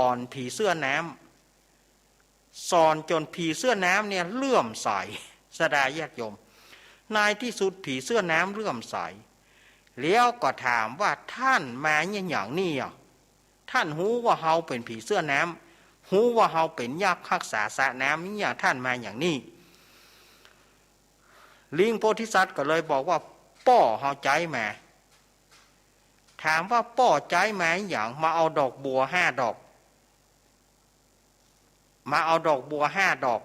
อนผีเสื้อน้ำสอนจนผีเสื้อน้ำเนี่ยเลื่อมใสสดาญาติโยมนายที่สุดผีเสื้อน้ำเลื่อมใสแล้วก็ถามว่าท่านมาอย่างนี้ท่านหูว่าเฮาเป็นผีเสื้อน้ำหูว่าเฮาเป็นยักษ์รักษาสระน้ำนี่ท่านมาอย่างนี้ลิงโพธิสัตว์ก็เลยบอกว่าป้อเฮาใจมาถามว่าป้อใจมาอย่างมาเอาดอกบัว5 ดอกมาเอาดอกบัว5 ดอก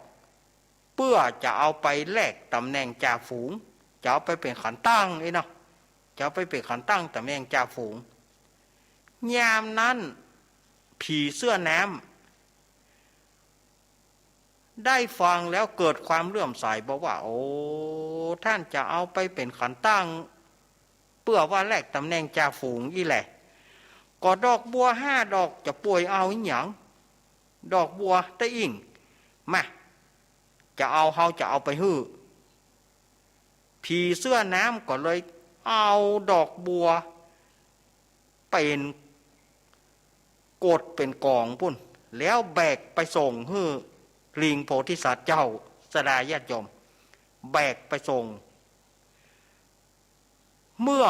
เพื่อจะเอาไปแลกตำแหน่งจ่าฝูงจะเอาไปเป็นขันตั้งเนาะจะเอาไปเป็นขันตั้งตำแหน่งจ่าฝูงยามนั้นผีเสื้อน้ำได้ฟังแล้วเกิดความเลื่อมใสบอกว่าโอ้ท่านจะเอาไปเป็นขันตั้งเพื่อว่าแลกตำแหน่งจ่าฝูงอีแหละก็ดอกบัว5 ดอกจะป่วยเอาหยังดอกบัวตะอิ่งมาจะเอาเฮาจะเอาไปฮื้อผีเสื้อน้ำก็เลยเอาดอกบัวเป็นกดเป็นกองพุ่นแล้วแบกไปส่งฮื้อลิงโพธิสัตว์เจ้าสดาญาติโยมแบกไปส่งเมื่อ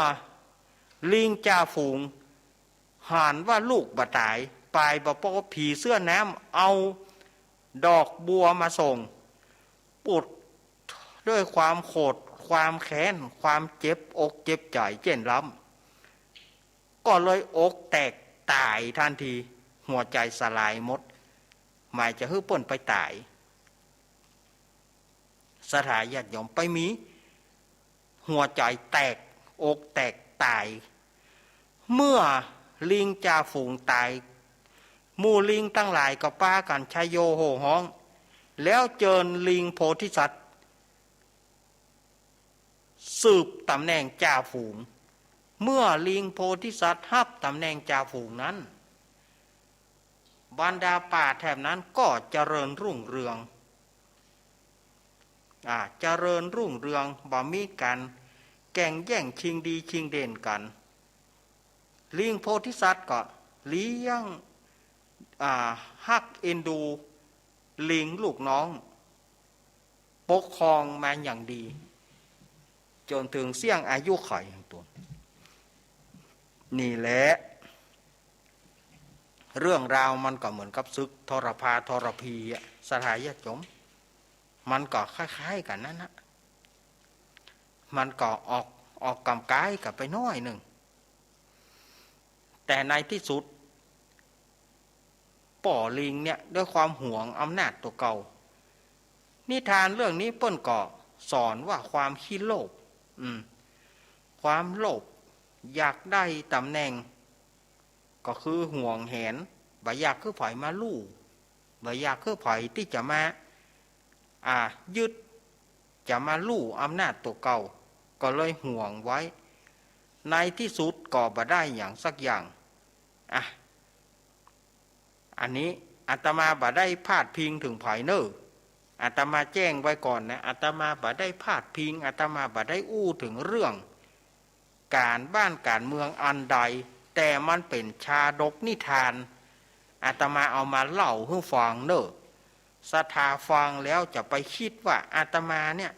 ลิงจ่าฝูงหานว่าลูกบ่ตายปลายบ่ปอผีเสื้อน้ำเอาดอกบัวมาส่งปุดด้วยความโกรธความแค้นความเจ็บอกเจ็บใจเจ็นล้ำก็เลยอกแตกตายทันทีหัวใจสลายหมดหมายจะฮึ่ป่นไปตายสถาญาติโยมไปมีหัวใจแตกอกแตกตายเมื่อลิงจ่าฝูงตายหมู่ลิงตั้งหลายก็ป้ากันชายโยโห่ฮ้องแล้วเจิญลิงโพธิสัตว์สืบตำแหน่งจ่าฝูงเมื่อลิงโพธิสัตว์ฮับตำแหน่งจ่าฝูงนั้นบรรดาป่าแถบนั้นก็เจริญรุ่งเรืองเจริญรุ่งเรืองบ่มีกันแก่งแย่งชิงดีชิงเด่นกันลิงโพธิสัตว์ก็เลี้ยงฮักเอ็นดูลิงลูกน้องปกครองมาอย่างดีจนถึงเสี่ยงอายุขัยของตัวนี่แหละเรื่องราวมันก็เหมือนกับซึกทรพาทรพีสถายะจมมันก็คล้ายๆกันนั่นนะมันก็ออกกำกายกับไปน้อยหนึ่งแต่ในที่สุดป่อลิงเนี่ยด้วยความหวงอำนาจตัวเก่านิทานเรื่องนี้เปิ้นก็สอนว่าความขี้โลภความโลภอยากได้ตำแหน่งก็คือห่วงแหนบ่อยากคือไผมาลู่บ่อยากคือไผที่จะมายึดจะมาลู่อำนาจตัวเก่าก็เลยห่วงไว้ในที่สุดก็บ่ได้อย่างสักอย่างอันนี้อาตมาบ่ได้พาดพิงถึงไผเนออาตมาแจ้งไว้ก่อนนะอาตมาบ่ได้พาดพิงอาตมาบ่ได้อู้ถึงเรื่อง การบ้านการเมืองอันใดแต่มันเป็นชาดกนิทานอาตมาเอามาเล่าให้ฟังเนอะศรัทธาฟังแล้วจะไปคิดว่าอาตมาเนี่ย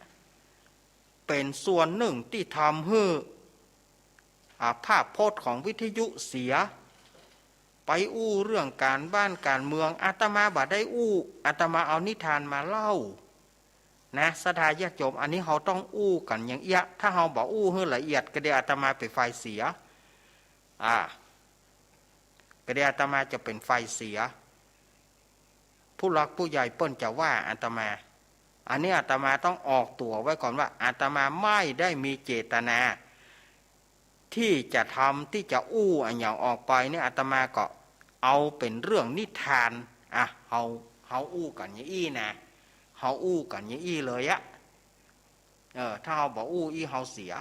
เป็นส่วนหนึ่งที่ทำให้ภาพพจน์ของวิทยุเสียไปอู้เรื่องการบ้านการเมืองอาตมาบ่ได้อู้อาตมาเอานิทานมาเล่านะศรัทธาญาติโยมอันนี้เขาต้องอู้กันอย่างเอี้ยถ้าเขาบอกอู้ให้ละเอียดก็เดี๋ยวอาตมาเป็นไฟเสียก็เดี๋ยวอาตมาจะเป็นไฟเสียผู้หลักผู้ใหญ่เปิ้นจะว่าอาตมาอันนี้อาตมาต้องออกตัวไว้ก่อนว่าอาตมาไม่ได้มีเจตนาที่จะทำที่จะอู้อันอย่างออกไปเนี่ยอาตมาก็เอาเป็นเรื่องนิทานเฮาอู้กันอย่างอี้นะเฮาอู้กันอย่างอี้เลยอะถ้าเฮาบอกอู้อี้เฮาเสีย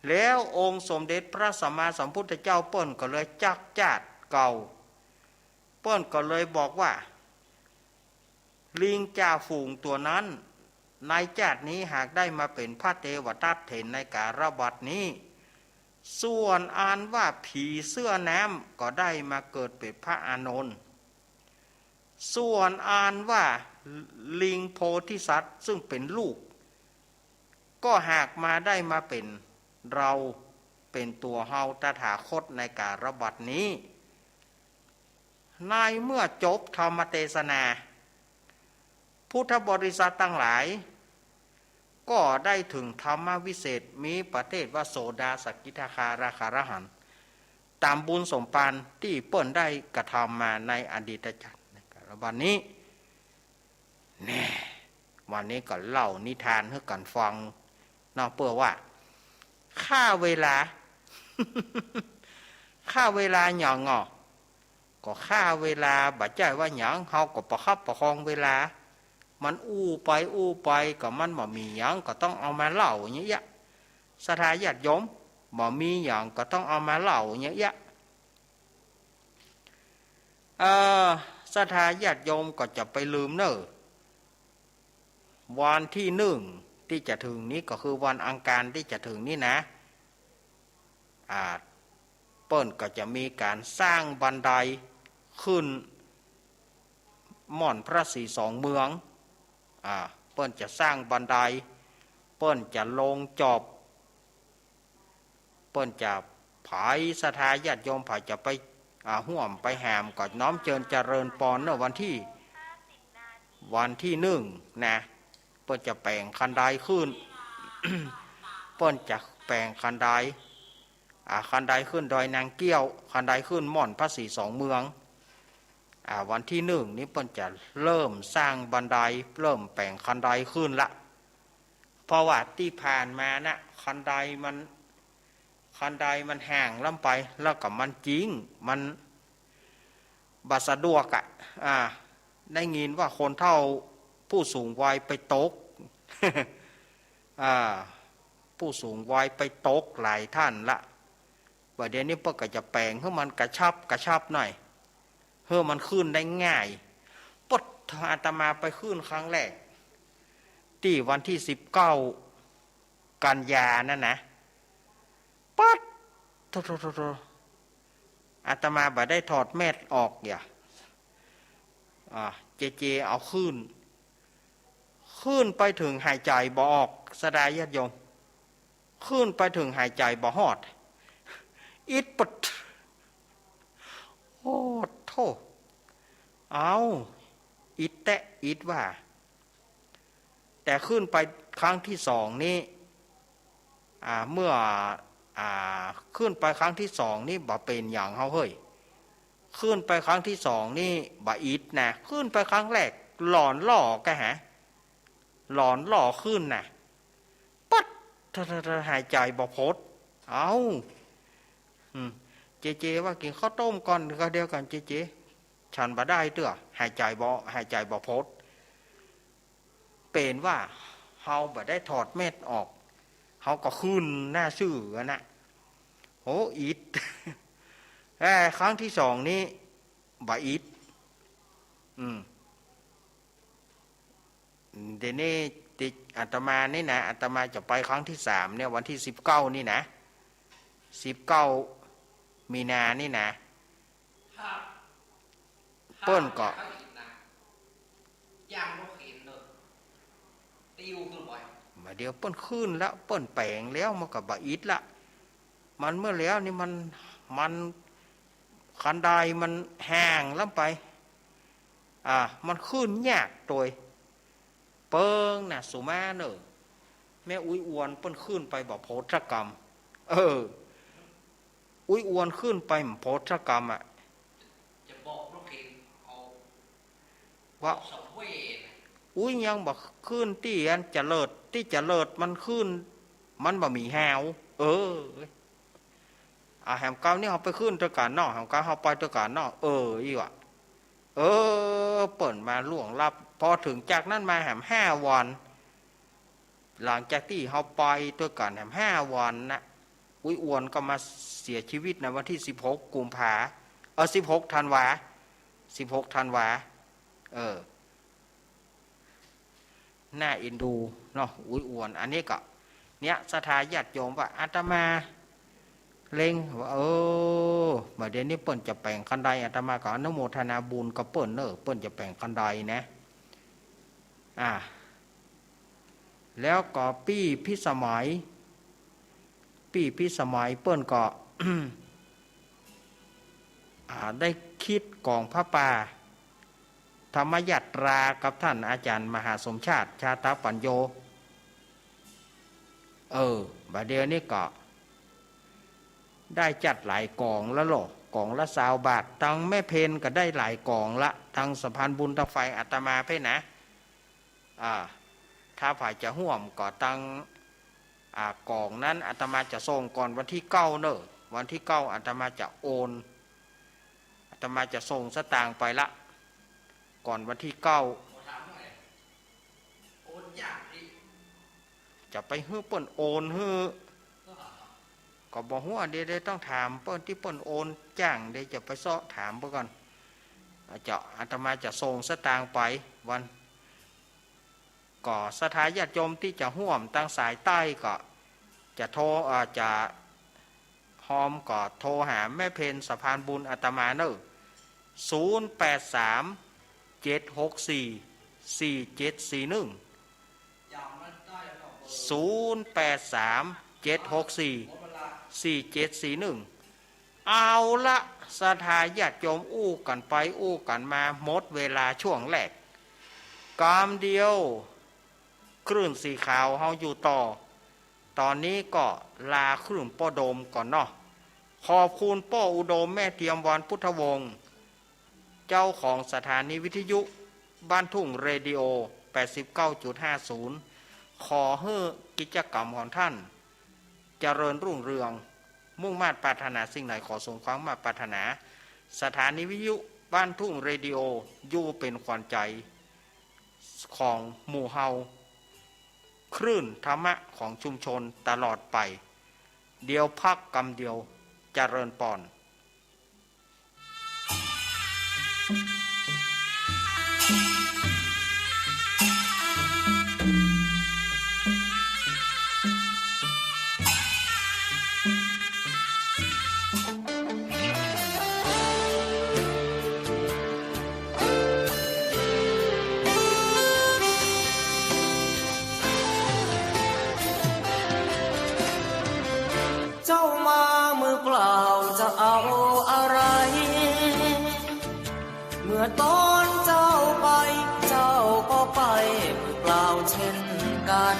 แล้วองค์สมเด็จพระสัมมาสัมพุทธเจ้าเปิ้นก็เลยจักจาดเก่าเปิ้นก็เลยบอกว่าลิงจ่าฝูงตัวนั้นในชาตินี้หากได้มาเป็นพระเทวทัตเถนในการบัดนี้ส่วนอ่านว่าผีเสื้อน้ำก็ได้มาเกิดเป็นพระอานนท์ส่วนอ่านว่าลิงโพธิสัตว์ซึ่งเป็นลูกก็หากมาได้มาเป็นเราเป็นตัวเฮาตถาคตในการบัดนี้ในเมื่อจบธรรมเทศนาพุทธบริษัททั้งหลายก็ได้ถึงธรรมวิเศษมีประเทศว่าโสดาสกิทาคาราคารหันตามบุญสมปานที่เปิ้นได้กระทำมาในอดีตชาติวันนี้แน่วันนี้ก็เล่านิทานให้กันฟังนอกเพื่อว่าค่าเวลา ค่าเวลาหย่องก็ค่าเวลาบัดใจว่าหยังเฮาก็ประคับประคองเวลามันอู้ไปก็มันบ่มีหยังก็ต้องเอามาเล่าอย่างเงี้ยศรัทธาญาติโยมบ่มีหยังก็ต้องเอามาเล่าอย่างเงี้ยศรัทธาญาติโยมก็จะไปลืมเนอะวันที่1ที่จะถึงนี้ก็คือวันอังคารที่จะถึงนี้นะเปิ้นก็จะมีการสร้างบันไดขึ้นม่อนพระศรีสองเมืองเปิ้นจะสร้างบันไดเปิ้นจะลงจอบเปิ้นจะผายศรัทธาญาติโยมผายจะไปห่วมไปแหมก็น้อมเจริญปอนเนอะวันที่1นะเปิ้นจะแปลงคันไดขึ้น เปิ้นจะแปลงคันไดคันไดขึ้นดอยนางเกี้ยวคันไดขึ้นม่อนพระศรีสองเมืองวันที่1นี้เปิ้นจะเริ่มสร้างบันไดเริ่มแปลงคันไดขึ้นละเพราะว่าที่ผ่านมานะคันไดมันแห้งล้ำไปแล้วก็มันจริงมันบัสะดวกได้ยินว่าคนเฒ่าผู้สูงวัยไปตก ผู้สูงวัยไปตกหลายท่านละว่าเดี๋ยวนี้เปิ้นก็จะแปลงให้มันกระชับหน่อยเพื่อมันขึ้นได้ง่ายปุ๊บอาตมาไปขึ้นครั้งแรกที่วันที่19กันยานั่นนะปั๊ดอาตมาบ่ได้ถอดแมสออกเจเอาขึ้นไปถึงหายใจบ่ออกสดายญาติโยมขึ้นไปถึงหายใจบ่ฮอดอิดปัดโอ้โธ่เอาอิดแตะอิดว่าแต่ขึ้นไปครั้งที่2นี้เมื่อขึ้นไปครั้งที่2นี่บ่เป็นอย่างเฮาเฮ้ยขึ้นไปครั้งที่2นี่บ่อิดนะขึ้นไปครั้งแรกหลอนล่อกะฮะหลอนล่อขึ้นนะปัดหายใจบ่พดเอาเจว่ากินข้าวต้มก่อนก็เดียวกันเจฉันบ่ได้เตื้อหายใจบ่พดเป็นว่าเฮาบ่ได้ถอดเม็ดออกเฮาก็ขึ้นหน้าซื่อกันนะโหอิด ครั้งที่2นี้บ่อิดเดี๋ยวนี้ ติอาตมานี่นะอาตมาจะไปครั้งที่3เนี่ยวันที่19นี่นะ19มีนานี่นะเปิ้นก็ย่างนกเข็นเนอะติวขึ้นบ่อยมาเดี๋ยวเปิ้นขึ้นแล้วเปิ้นแปลงแล้วมันก็บ่อิดละมันเมื่อแล้วนี่มันคันไดมันแห้งล้ำไปมันขึ้นยากโดยเปิงน่ะสุมาเนอะแม่อุ้ยอวนเปิ้นขึ้นไปบ่โพธกรรมอุ้ยอวนขึ้นไปโพธกรรมอ่ะจะบอกนกเข็นเอาว่าสังเวชอุ้ยยังบ่ขึ้นที่อันจะเลิศที่จะเลิศมันขึ้นมันบ่มีแฮวแหมเก่านี่เขาไปขึ้นตะการนอกแหมเก่าเขาไปตะการนอกอีกว่ะเปิดมาล่วงลับพอถึงจากนั้นมาแหม5 วันหลังจากที่เขาไปตะการแหม5 วันนะอุ้ยอ้วนก็มาเสียชีวิตในวันที่16 กุมภา16 ธันวาน่าเอ็นดูเนาะอุ้ยอ้วนอันนี้ก็เนี่ยศรัทธาญาติโยมว่าอาตมาเล็งว่ามาเดี๋ยวนี้เปิ้นจะแปลงคันไดอาตมาก็อนุโมทนาบุญกับเปิ้นเปิ้นจะแปลงคันไดนะแล้วก็ปี้พิสมัยเปิ้นก็ ได้คิดกองพระป่าธรรมยัตรากับท่านอาจารย์มหาสมชาติชาตปัญโยบัดเดี๋ยวนี้ก็ได้จัดหลายกองแล้วหรอกองละ20 บาทตังแม่เพนก็ได้หลายกองละทางสะพานบุญตะไฟอาตมาเพ่นะถ้าฝ่ายจะห่วมก็ตังกองนั้นอาตมาจะส่งก่อนวันที่9เนอะวันที่9อาตมาจะโอนอาตมาจะส่งสตางค์ไปละก่อนวันที่9จะไปฮื้อเปิ้นโอนฮื้อก็บอกว่าเดี๋ยวต้องถามเปิ้นที่เปิ้นโอนจ้างเดี๋ยวจะไปซ้อถามเพื่อก่อนอาตมาจะส่งสตางค์ไปวันก็สถาญาติโยมที่จะห่วมตั้งสายใต้ก็จะโทรจะหอมก็โทรหาแม่เพนสะพานบุญอาตมาเนอะ0837644741เอาละสถาญาติโยมอู้กันไปอู้กันมาหมดเวลาช่วงแรกกามเดียวคลื่นสีขาวเฮาอยู่ต่อตอนนี้ก็ลาคลื่นป้อโดมก่อนเนาะขอบคุณป้ออุดมแม่เทียมวรพุทธวงศ์เจ้าของสถานีวิทยุบ้านทุ่งเรดิโอ 89.50 ขอให้กิจกรรมของท่านเจริญรุ่งเรืองมุ่งมา่ปรารถนาสิ่งไหนขอสมความมา่ปรารถนาสถานีวิทยุบ้านทุ่งเรดิโออยู่เป็นขวัญใจของหมู่เฮาคลื่นธรรมะของชุมชนตลอดไปเดียวพักกำเดียวเจริญปอนเอาอะไรเมื่อตอนเจ้าไปเจ้าก็ไปมือเปล่าเช่นกัน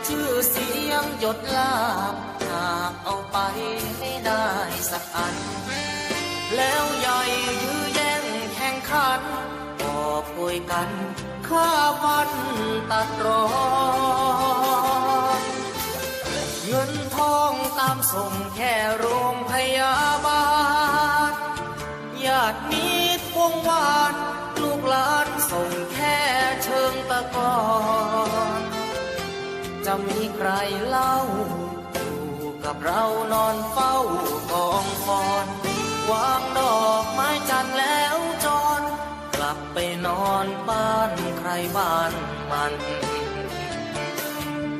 ชื่อเสียงหยดลาบหากเอาไปไม่ได้สักอันแล้วใหญ่ยื้อแย่งแข่งขันก็คุยกันข้าฟันตัดรอนเงินทองตามส่งแค่โรงพยาบาลญาติมิตรวงวานลูกหลานส่งแค่เชิงตะกอนจะมีใครเล่าอยู่กับเรานอนเฝ้ากองฟอนวางดอกไม้จันทร์แล้วจรกลับไปนอนบ้านใครบ้าน มัน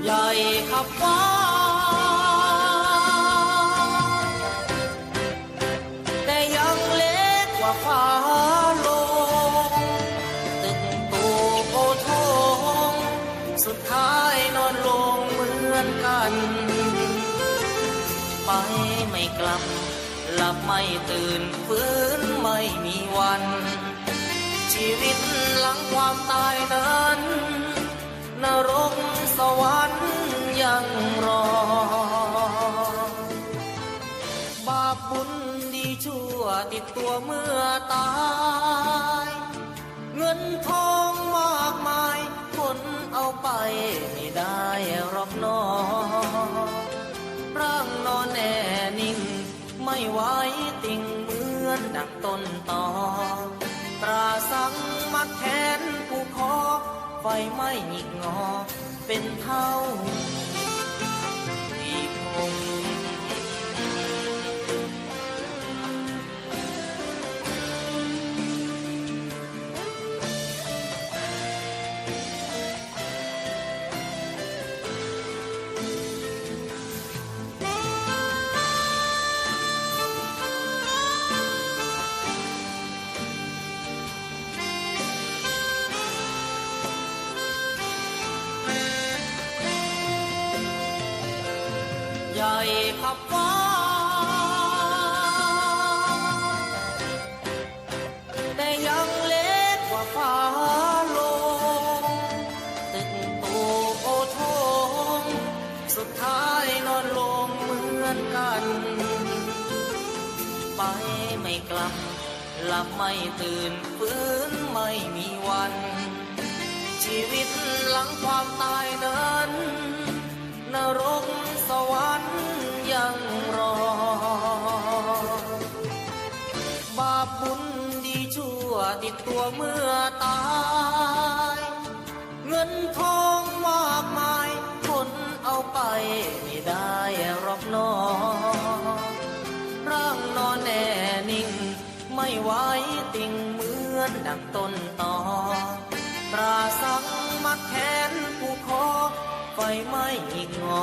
ใหญ่ขับฟ้าแต่ยังเล็กกว่าฟ้าโลกตึกตูโอทงสุดท้ายนอนลงเหมือนกันไปไม่กลับหลับไม่ตื่นฟื้นไม่มีวันชีวิตหลังความตายนั้นนรกสวรรค์ยังรอบาปบุญดีชั่วติดตัวเมื่อตายเงินทองมากมายคนเอาไปไม่ได้หรอกนอร่างนอนแน่นิ่งไม่ไหวติ่งเหมือนดังต้นตอตราสังมัดแขนผูกคอไฟไม่หงิกงอเป็นเท่าปีพงใหญ่ขับฟ้าแต่ยังเล็กกว่าฟ้าโลกตึกตูโอทงสุดท้ายนอนลงเหมือนกันไปไม่กลับหลับไม่ตื่นฟื้นไม่มีวันชีวิตหลังความตายนั้นนรกสวรรค์ยังรอบาปบุญดีชั่วติดตัวเมื่อตายเงินทองมากมายคนเอาไปไม่ได้หรอกนอร่างนอนแน่นิ่งไม่ไหวติ่งเหมือนดังต้นตอตราสังมัดแขนผูกคอไฟไม่หงิกงอ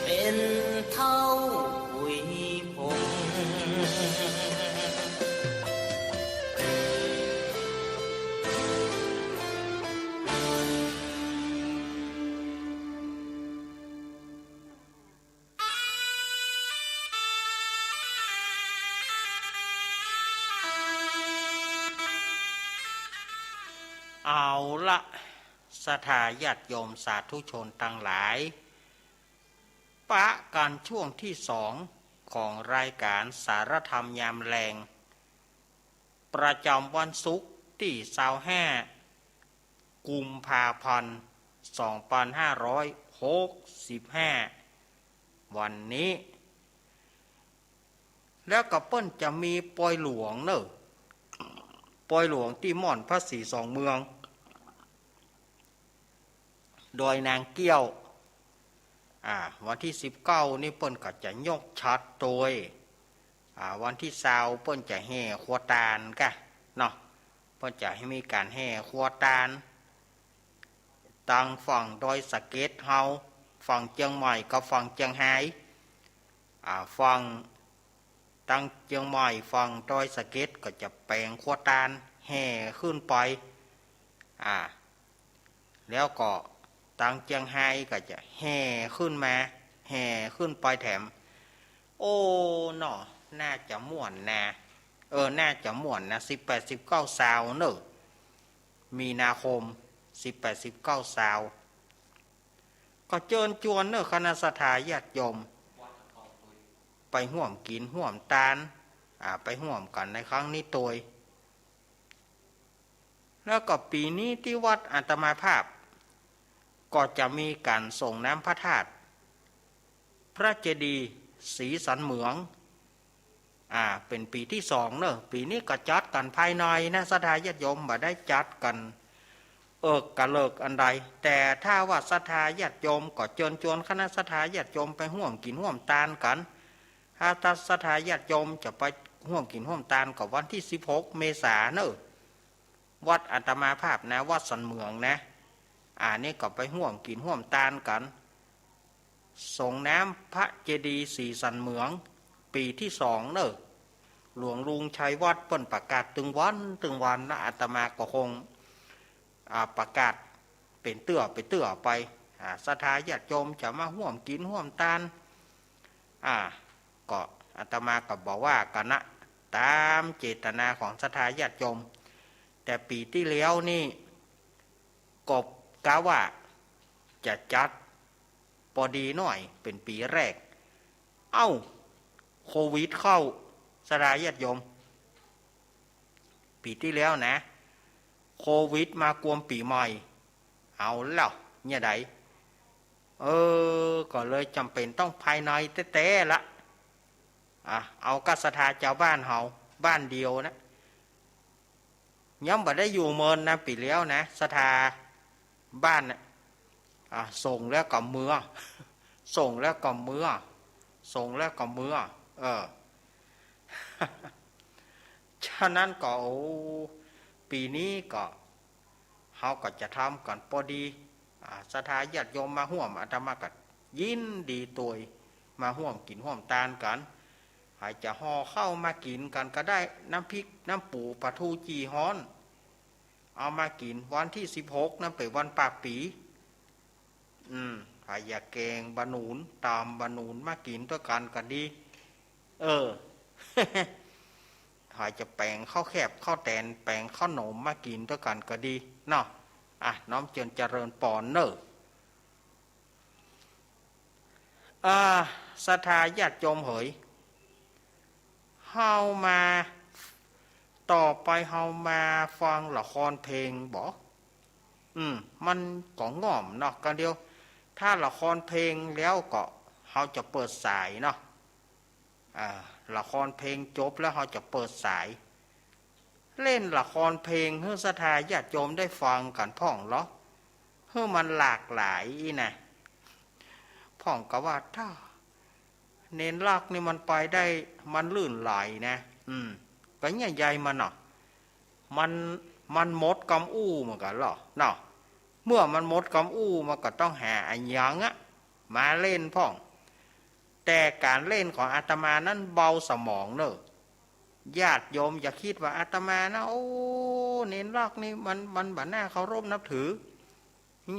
เป็นเท่าหุยพงเอาละศรัทธาญาติโยมสาธุชนทั้งหลายปะกันช่วงที่สองของรายการสารธรรมยามแรงประจำวันศุกร์ที่25กุมภาพันธ์2565วันนี้แล้วก็เปิ้นจะมีปอยหลวงเนอะปอยหลวงที่ม่อนพระศรีสองเมืองโดยนางเกี้ยววันที่19นี่เปิ้นก็จะยกชัดโดยวันที่20เปิ้นจะแห่ขวตาลกะเนาะเปิ้นจะให้มีการแห่ขวตาลตั้งฝั่งดอยสะเก็ดเฮาฝั่งเชียงใหม่กับฝั่งเชียงไฮ้ฝั่งตั้งเชียงใหม่ฝั่งดอยสะเก็ดก็จะแปลงขวตาลแห่ขึ้นไปแล้วก็ตั้งเชียงไฮ้ก็จะแห่ขึ้นมาแห่ขึ้นไปแถมโอ้เนาะน่าจะม่วนนะน่าจะม่วนนะ18-19 20เนอะมีนาคม18-19 20ก็เชิญชวนเนอะคณะสัตยาญาติโยมไปห่วมกินห่วมตาลไปห่วมกันในครั้งนี้ตัวแล้วก็ปีนี้ที่วัดอาตมาภาพก็จะมีการส่งน้ำพระธาตุพระเจดีย์ศรีสันเหมืองเป็นปีที่2เนอะปีนี้ก็จัดกันภายในนะศรัทธาญาติโยมบ่ได้จัดกันกะเลิกอันใดแต่ถ้าว่าศรัทธาญาติโยมก็เชิญชวนคณะศรัทธาญาติโยมไปร่วมกินร่วมทานกันถ้าศรัทธาญาติโยมจะไปร่วมกินร่วมทานกับวันที่16 เมษายนเนอะ วัดอาตมาภาพนะวัดสันเมืองนะนี่ก็ไปห่วมกินห่วมตานกันส่งน้ำพระเจดีย์สีสันเมืองปีที่2เนอะหลวงลุงชัยวัดเปิ้นประกาศตึงวันนะอาตมาก็คงประกาศเป็นเตื้อไปศรัทธาญาติโยมจะมาห่วมกินห่วมตานก็อาตมาก็บอกว่ากันนะตามเจตนาของศรัทธาญาติโยมแต่ปีที่แล้วนี่กบกะว่าจะจัดพอดีหน่อยเป็นปีแรกโควิดเข้าศรัทธาญาติโยมปีที่แล้วนะโควิดมากวมปีใหม่เอาแล้วเนี่ยใดก็เลยจำเป็นต้องภายในเต้ๆละเอากัศธาเจ้าบ้านเฮาบ้านเดียวนะย้ำบ่ได้อยู่เมินนะปีแล้วนะศรัทธาบ้านนะส่งแล้วก็เมื่อส่งแล้วก็เมื่อฉะนั้นก็ปีนี้ก็เฮาก็จะทำกันพอดีศรัทธาญาติโยมมาห่วมอาตมาก็ยินดีตัวมาห่วมกินห่วมตานกันหายจะห่อเข้ามากินกันก็ได้น้ำพริกน้ำปูปลาทูจีฮ้อนเอามากินวันที่16นั่นเป็นวันปากปีหายอยากแกงบะหนุนตามบะหนุนมากินด้วยกันก็ดีหายจะแปลงข้าวแคบข้าวแตนแปลงข้าวหนมมากินด้วยกันก็ดีเนาะน้อมเจริญปอนเนอะศรัทธาญาติโยมเหยเฮามาต่อไปเฮามาฟังละครเพลงบอกมันก็ง่อมเนาะกันเดียวถ้าละครเพลงแล้วก็เฮาจะเปิดสายเนาะละครเพลงจบแล้วเฮาจะเปิดสายเล่นละครเพลงให้ศรัทธาญาติโยมได้ฟังกันพ่องเหรอให้มันหลากหลายนะพ่องก็ว่าถ้าเน้นลักนี่มันไปได้มันลื่นไหลนะก็ใหญ่ๆมันเนาะมันหมดกำอู้เหมือนกันหรอเนาะเมื่อมันหมดกำอู้มันก็ต้องหาอันยังมาเล่นพ่องแต่การเล่นของอาตมานั้นเบาสมองเนอะญาติโยมอย่าคิดว่าอาตมานะเน้นรักนี่มันบัดหน้าเคารพนับถือ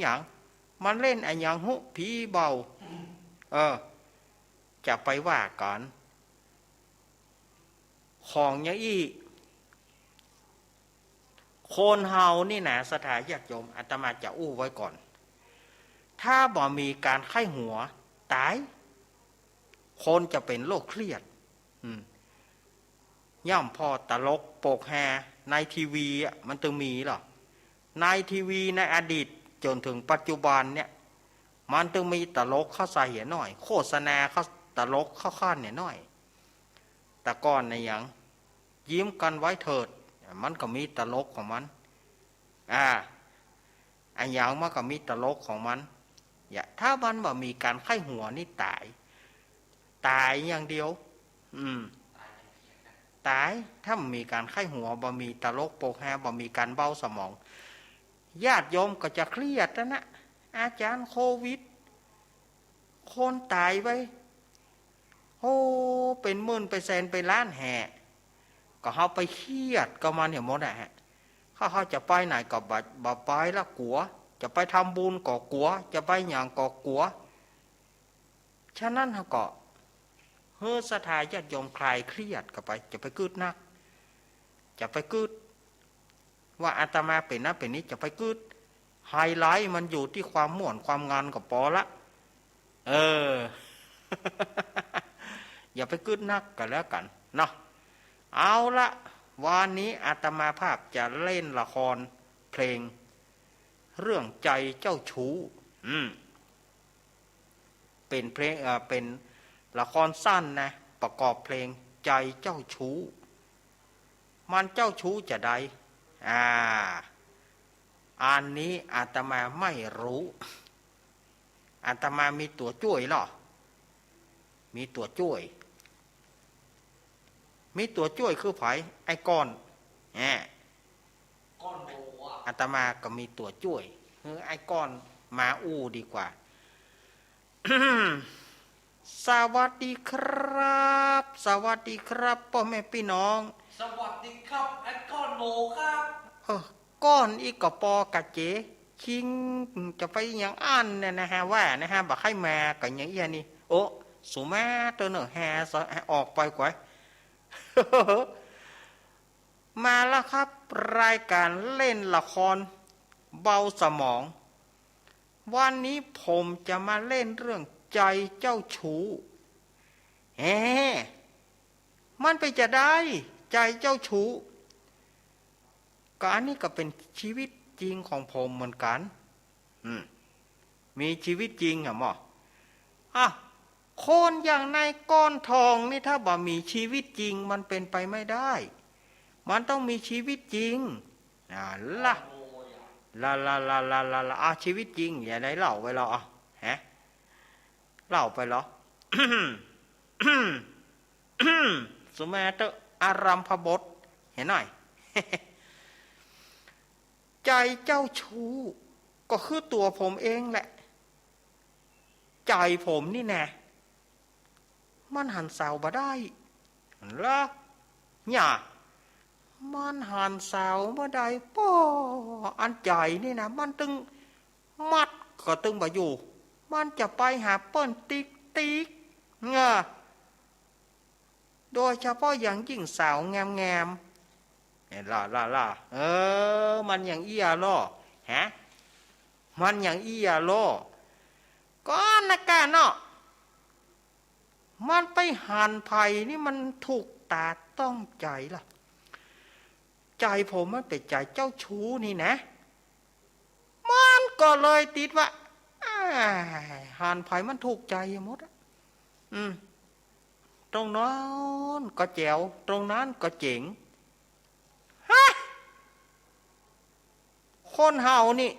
อย่างมันเล่นอันอย่างหุผีเบาจะไปว่าก่อนของอย่างอี้โคนเฮานี่นะศรัทธาญาติโยมอาตมาจะอู้ไว้ก่อนถ้าบ่มีการไข้หัวตายคนจะเป็นโรคเครียดย่ำพอตลกโปกแฮในทีวีมันต้องมีหรอในทีวีในอดีตจนถึงปัจจุบันเนี่ยมันต้องมีตลกเข้าใส่เหี่ยหน่อยโฆษณาเข้าตลกเข้าข้านเนี่ยหน่อยแต่ก่อนในอย่างยิ้มกันไว้เถิดมันก็มีตลกของมันอันอย่างมันก็มีตลกของมันถ้ามันบ่มีการไข้หัวนี่ตายอย่างเดียวตายถ้ามีการไข้หัวบ่มีตลกโปกแฮบ่มีการเบาสมองญาติโยมก็จะเครียดนะอาจารย์โควิดคนตายไปเป็นหมื่นเป็นแสนเป็นล้านแห่ก็เขาไปเครียดก็มันเห็นหมดเขาจะไปไหนก็บ่ไปละกลัวจะไปทำบุญก็กลัวจะไปอย่างก็กลัวฉะนั้นเขาก็ศรัทธาญาติโยมคลายเครียดก็ไปจะไปกึดนักจะไปกึดว่าอาตมาเป็นนั้นเป็นนี้จะไปกึดไฮไลท์มันอยู่ที่ความม่วนความงานก็พอละอย่าไปกึดนักกันแล้วกันเนาะเอาละวันนี้อาตมาภาพจะเล่นละครเพลงเรื่องใจเจ้าชู้เป็นเพลงเป็นละครสั้นนะประกอบเพลงใจเจ้าชู้มันเจ้าชู้จะใดอันนี้อาตมาไม่รู้อาตมามีตัวช่วยหรอมีตัวช่วยคือไผไอ้ก้อน ก้อนโบอ่ะ อาตมาก็มีตัวช่วยไอ้ก้อนมาอู้ดีกว่า สวัสดีครับ สวัสดีครับพ่อแม่พี่น้อง สวัสดีครับไอ้ก้อนโบครับ ก้อนอีกกปอกะเจคิงจะไปอย่างอันเนี่ยนะฮะว่านะฮะบักให้มากันอย่างเอียนี่โอ้สุมาเตอร์เนอแฮออกไปกว่า มาแล้วครับรายการเล่นละครเบาสมอง วันนี้ผมจะมาเล่นเรื่องใจเจ้าชู้มันไปจะได้ใจเจ้าชู้ก็อันนี้ก็เป็นชีวิตจริงของผมเหมือนกันมีชีวิตจริงหมอคนอย่างนายก้อนทองนี่ถ้าบ่มีชีวิตจริงมันเป็นไปไม่ได้มันต้องมีชีวิตจริงล่ะชีวิตจริงอย่าได้เล่าไปหรอเล่าไปหรอ สุมาเตอร์อารัมพบทเห็นหน่อย ใจเจ้าชู้ก็คือตัวผมเองแหละใจผมนี่แน่มันหันสาวบ่ได้ละเนี่ยมันหันสาวบ่ได้ป้ออันใจนี่นะมันตึงมัดก็ตึงบ่อยู่มันจะไปหาเปิ้นติ๊กเงาโดยเฉพาะอย่างยิ่งสาวงามล่ะมันอย่างอี้อะล่อมันอย่างอี้อะล่อก็นักการเนาะมันไปหันไผ่นี่มันถูกตาต้องใจล่ะใจผมมันเป็นใจเจ้าชู้นี่นะมันก็เลยติดว่าหันไผ่มันถูกใจหมดตรงนั้นก็แจ๋วตรงนั้นก็เจ๋งคนเฮานี่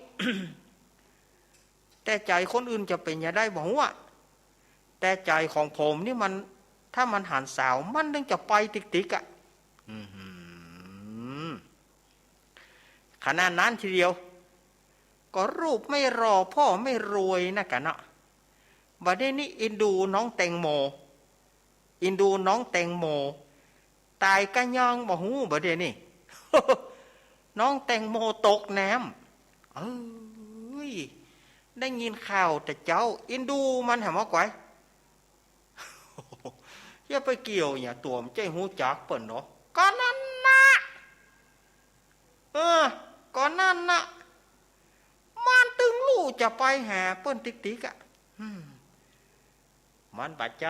แต่ใจคนอื่นจะเป็นอย่างได้บอกว่าแต่ใจของผมนี่มันถ้ามันหันสาวมันนึงจะไปติ๊กอ่ะขนาดนั้นทีเดียวก็รูปไม่รอพ่อไม่รวยนะกันเนาะบัดนี้อินดูน้องแตงโมตายกันยังบ่ฮู้บัดนี้ น้องแตงโมตกน้ำได้ยินข่าวแต่เจ้าอินดูมันหามากไว้อย่าไปเกี่ยวอย่าตัวมันใจหูจักเปิ่นเนาะก่อนนั้นนะก่อนนั้นนะมันตึงลู่จะไปหาเปิ้นติ๊กอ่ะมันบาดใจ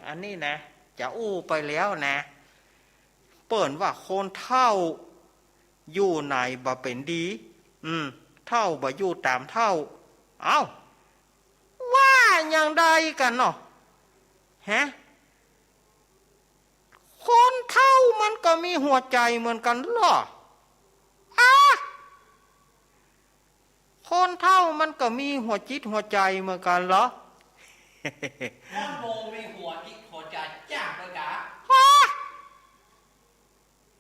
อันนี้นะจะอู้ไปแล้วนะเปิ้นว่าคนเท่าอยู่ไหนบ่เป็นดีเท่าบ่อยู่ตามเท่าว่าอย่างใดกันเนาะคนเท่ามันก็มีหัวใจเหมือนกันหรอคนเท่ามันก็มีหัวจิตหัวใจเหมือนกันเหรอก้อนโบมีหัวจิตหัวใจจ้าเลยกะ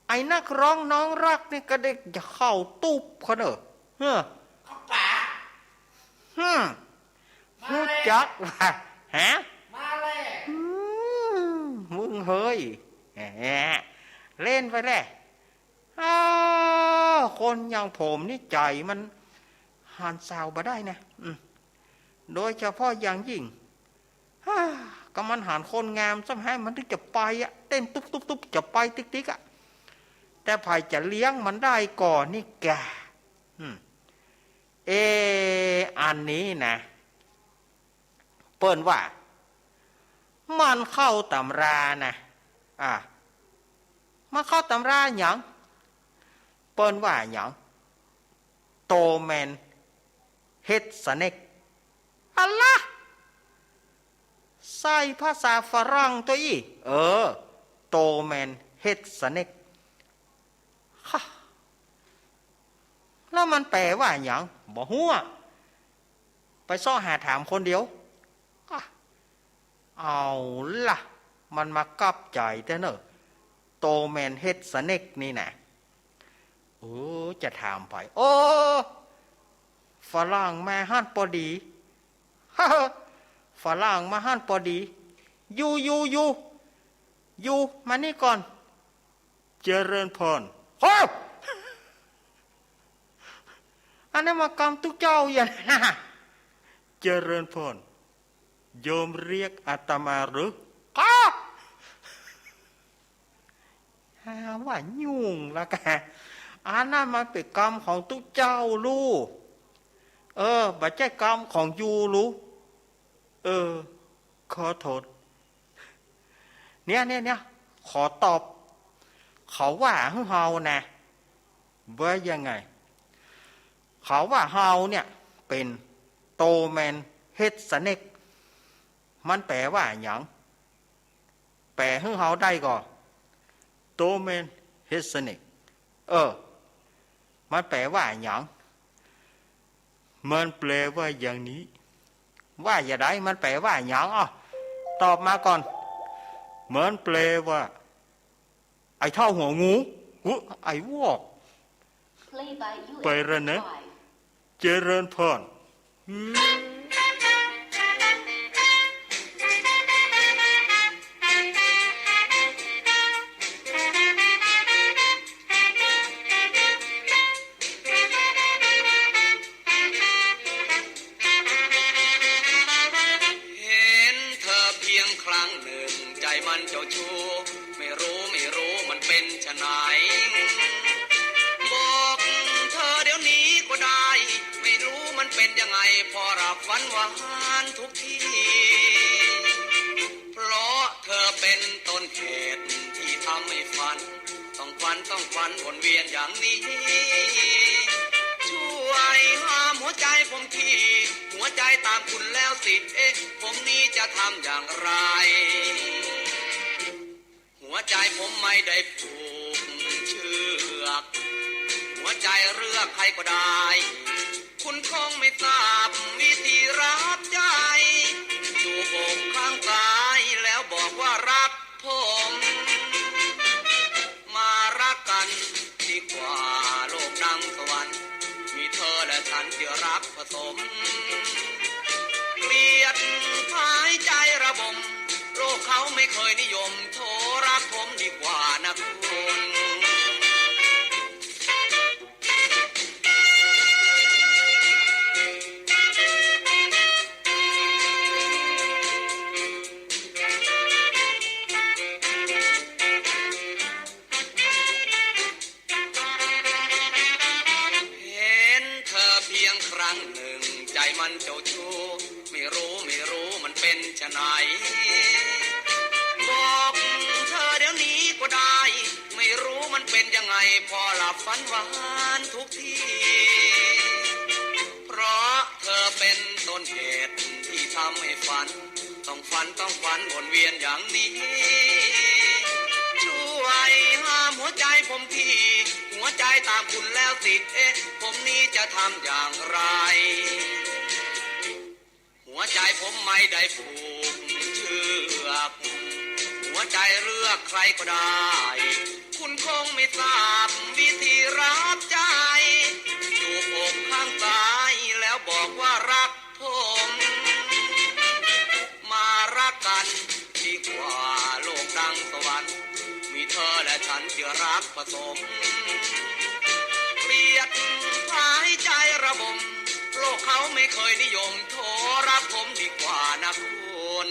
ไอ้นักร้องน้องรักนี่ก็เด็กจะเข้าตูบเขาเนอะเขาป่าฮู้จักว่ามาเลยมึงเฮ้ยเล่นไปเลยคนอย่างผมนี่ใจมันหันสาวบ่ได้นะโดยเฉพาะอย่างยิ่งก็มันหันคนงามซ้ำให้มันถึงจะไปเต้นตุ๊บจะไปติ๊กอ่ะแต่ไผ่จะเลี้ยงมันได้ก่อนนี่แกอันนี้นะเปิ้นว่ามันเข้าตำรานะมันเข้าตำราหยังเปิ้นว่าหยังโตแมนเฮ็ดสเน็กอะไรใส่ภาษาฝรั่งตัวอีโตแมนเฮ็ดสเน็กแล้วมันแปลว่าอย่างบ่ฮู้ไปซ้อหาถามคนเดียวเอาล่ะมันมากับใจแต่เนอะโตแมนเฮ็ดสเน็กนี่นะ จะถามไปโอ้ฝรั่งมาฮั่นปอดี ฝรั่งมาฮั่นปอดีอยู่มานี่ก่อนเจริญพรโอ้อันนั้นมากรรมทุกเจ้าอย่างนะเจริญพรโยมเรียกอาตมาหรือหาว่ายุ่งละแกอันนั้นมันเป็นกรรมของทุกเจ้าลูกบัจจัยกรรมของยูรู้ขอโทษเนี่ยขอตอบเขาว่าเฮานะว่ายังไงเขาว่าเฮาเนี่ยเป็นโตแมนเฮ็ดสเน็กมันแปลว่าอย่างแปลให้เฮาได้ก่อนโตแมนเฮ็ดสเน็กมันแปลว่าอย่างมันแปลว่าอย่างนี้ว่าอย่าได้มันแปลว่าอย่างตอบมาก่อนเหมือนแปลว่าไอ้เท่าหัวงูไอ้วอกไปแล้วนะเจริญพรมันเจ้าชู้ไม่รู้มันเป็นชะไหนบอกเธอเดี๋ยวนี้ก็ได้ไม่รู้มันเป็นยังไงพอรับฝันหวานทุกทีเพราะเธอเป็นต้นเหตุที่ทำให้ฝันต้องฝันวนเวียนอย่างนี้ช่วยห้ามหัวใจผมทีหัวใจตามคุณแล้วสิผมนี้จะทำอย่างไรหัวใจผมไม่ได้ผูกเชือกหัวใจเลือกใครก็ได้คุณคงไม่ทราบวิธีรับใจจูบอกข้างกายแล้วบอกว่ารักผมมารักกันดีกว่าโลกดังสวรรค์มีเธอและฉันที่รักผสมเกลียดหายใจระบมโลกเขาไม่เคยนิยมโทรรักผมดีกว่านะคุณเห็นเธอเพียงครั้งหนึ่งใจมันเจ้าชู้ไม่รู้มันเป็นชะไหนบอกเธอเดี๋ยวนี้ก็ได้ไม่รู้มันเป็นยังไงพอหลับฝันหวานทุกทีเพราะเธอเป็นต้นเหตุที่ทำให้ฝันต้องฝันวนเวียนอย่างนี้ช่วยห้ามหัวใจผมทีหัวใจตามคุณแล้วสิผมนี้จะทำอย่างไรหัวใจผมไม่ได้ผูกเชือกหัวใจเลือกใครก็ได้คุณคงไม่ทราบวิธีรับใจจูบอกข้างซ้ายแล้วบอกว่ารักผมมารักกันดีกว่าโลกดังสวรรค์มีเธอและฉันที่รักผสมเกลียดหายใจระบมโลกเขาไม่เคยนิยมโทรรักผมดีกว่านะคุณ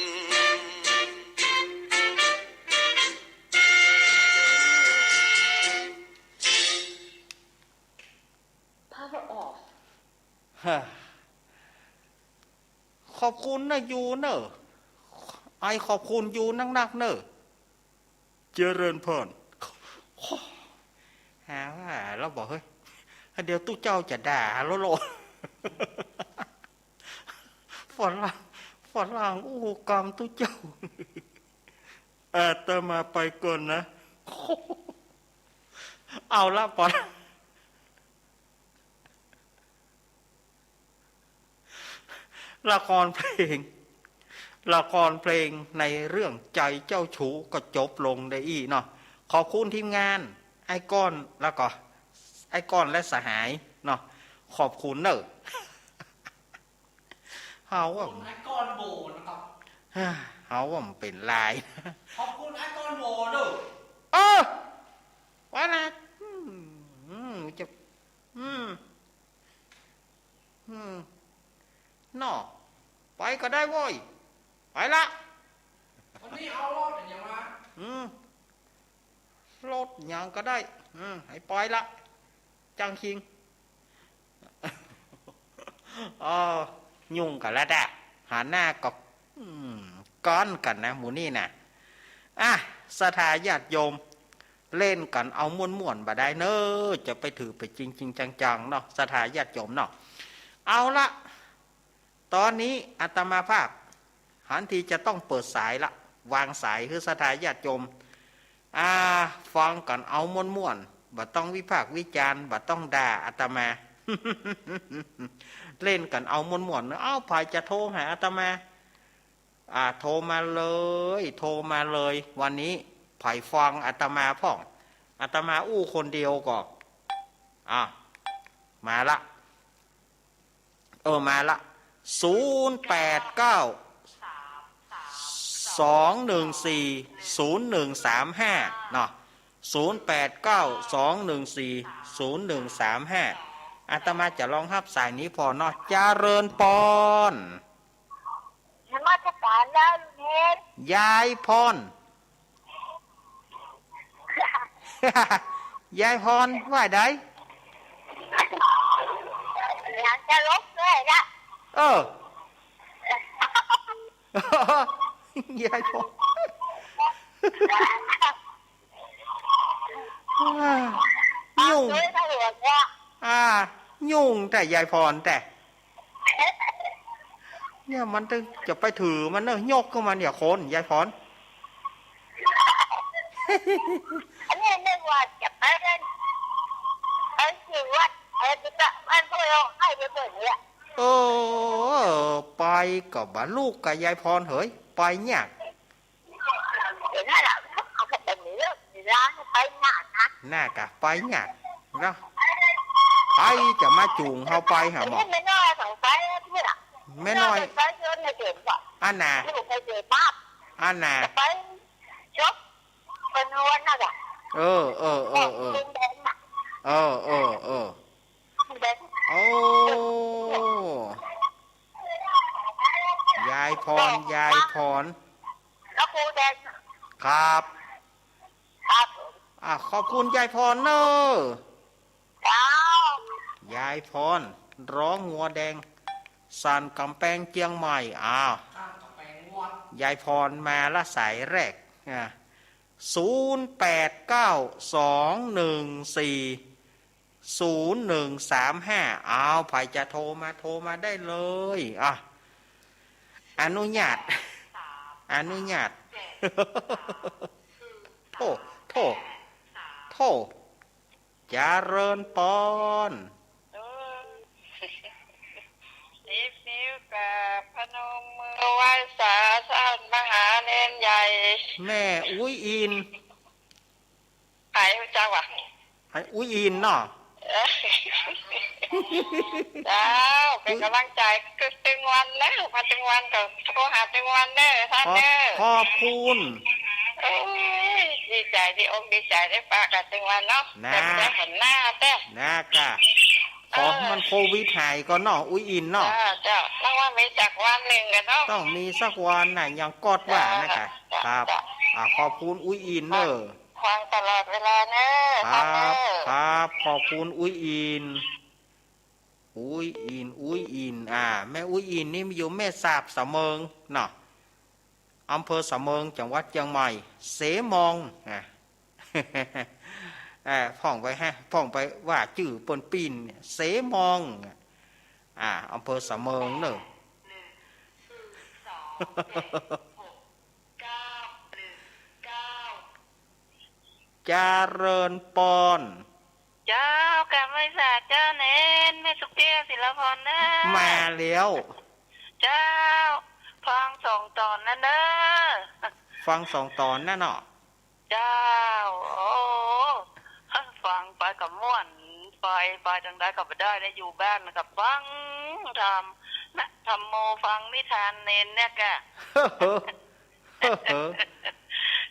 Power off ขอบคุณนะยูเนอะไอขอบคุณยูนักเนอะเจริญพรหาว่าเราบอกเฮ้ยเดี๋ยวตู้เจ้าจะด่าโลฝรั่งอู้กรรมตู้เจ้าอาตมาไปก่อนนะเอาละปอนละครเพลงในเรื่องใจเจ้าชู้ก็จบลงได้อีเนาะขอบคุณทีมงานไอ้ก้อนแล้วก็ ไอ้ก้อนและสหายเนาะขอบคุณเนอะเฮาว่า คุณไอ้ก้อนโบนะครับ เฮาว่ามันเป็นลาย ขอบคุณไอ้ก้อนโบเด้อ เออว่านะจะนอไปก็ได้โว้ยไปละ วันนี้เอารอดเป็นยังไง รถยังก็ได้ให้ปล่อยละจังคิงยุ่งกันแล้วด่ะหาหน้าก็ก้อนกันนะหมูนี่นะสถาญาติโยมเล่นกันเอาม่วนๆบ่ได้เนอะจะไปถือไปจริงๆจังๆเนาะสถาญาติโยมเนาะเอาละตอนนี้อาตมาภาพหันทีจะต้องเปิดสายละวางสายคือสถาญาติโยมฟังกันเอาม่วนๆบ่ต้องวิพากษ์วิจารณ์บ่ต้องด่าอาตมา เล่นกันเอาม่วนๆเอาภายจะโทรหาอาตมาโทรมาเลยโทรมาเลยวันนี้ไผ่ฟังอาตมาพ่องอาตมาอู้คนเดียวก็มาละมาละ089-214-0135เนาะ089-214-0135อาตมาจะลองรับสายนี้พอเนาะเจริญปอนนมัสการแล้วลุงเฮน ยายพร ยายพรว่าได อยากจะลบเลยนะ ยายพร ยุ่งด้วยตำรวจว่ายุ่งแต่ยายพรแต่เนี่ยมันจะไปถือมันเนอะยกขึ้นมาเนี่ยคนยายพร อันนี้นึกว่าจะไปเล่นที่วัดมันก็ร้องไห้ไปเบิดเลยไปกับบลูกกับยายพรเฮ้ยไปเนี่ยเดี๋ยวนั่นแหละเอาไปเป็นเรื่องร้านไปงานนะน่ากะไปเนี่ยแล้วไปจะมาจูงเขาไปหาหมอไม่น้อยสองไปที่น่ะไม่น้อยไปเจอในเกมก่อนน่ะไม่ถูกไปเจอปั๊บน่ะไปจบเป็นวันน่ะจ้ะโอ้ยายพรแล้วครูแดงครับขอบคุณยายพรเนอะยายพรร้องหัวแดงสันกำแพงเจียงใหม่ยายพรมาละสายแรก0892140135ไผจะโทรมาได้เลยอนุญาตโทเจริญปอนนิ้วกับพนมมือไหว้สาท่านมหาเนนใหญ่แม่อุ้ยอินหายจังวะให้อุ้ยอินเนาะเป็นกำลังใจคือตึงวันนะมาตึงวันก็โทรหาตึงวันเด้อท่านเด้อขอบคุณดีใจดีอกดีใจได้ฝากกับตึงวันเนาะแต่หันหน้าแต่กะขอมันโควิดหายก็เนาะอุ้ยอินเนาะเจ้าต้องว่ามีจักวันหนึ่งกันเนาะต้องมีสักวันน่ะยังกอดว่านะคะครับขอบคุณอุ้ยอินเด้อฟังตลอดเวลาเนอะครับขอบคุณอุ้ยอินแม่อุ้ยอินนี่มีอยู่แม่สาบสะเมิงเนาะอำเภอสะเมิงจังหวัดเชียงใหม่เสมองพ่องไปว่าชื่อปนปีนเสมองอำเภอสะเมิงเนอะเจริญปอนเจ้ากำไม่สาเจ้าเน้นไม่สุกเตี้ยศิลพรเนอะมาแล้วเจ้าฟัง2 ตอนนั่นเนอะฟัง2 ตอนนั่นเนาะเจ้าฟังไปกับม่วนไป ไปทางใดก็ไปได้อยู่บ้านกับฟังทำนะทำโมฟังนิทานเนนเนี่ยแก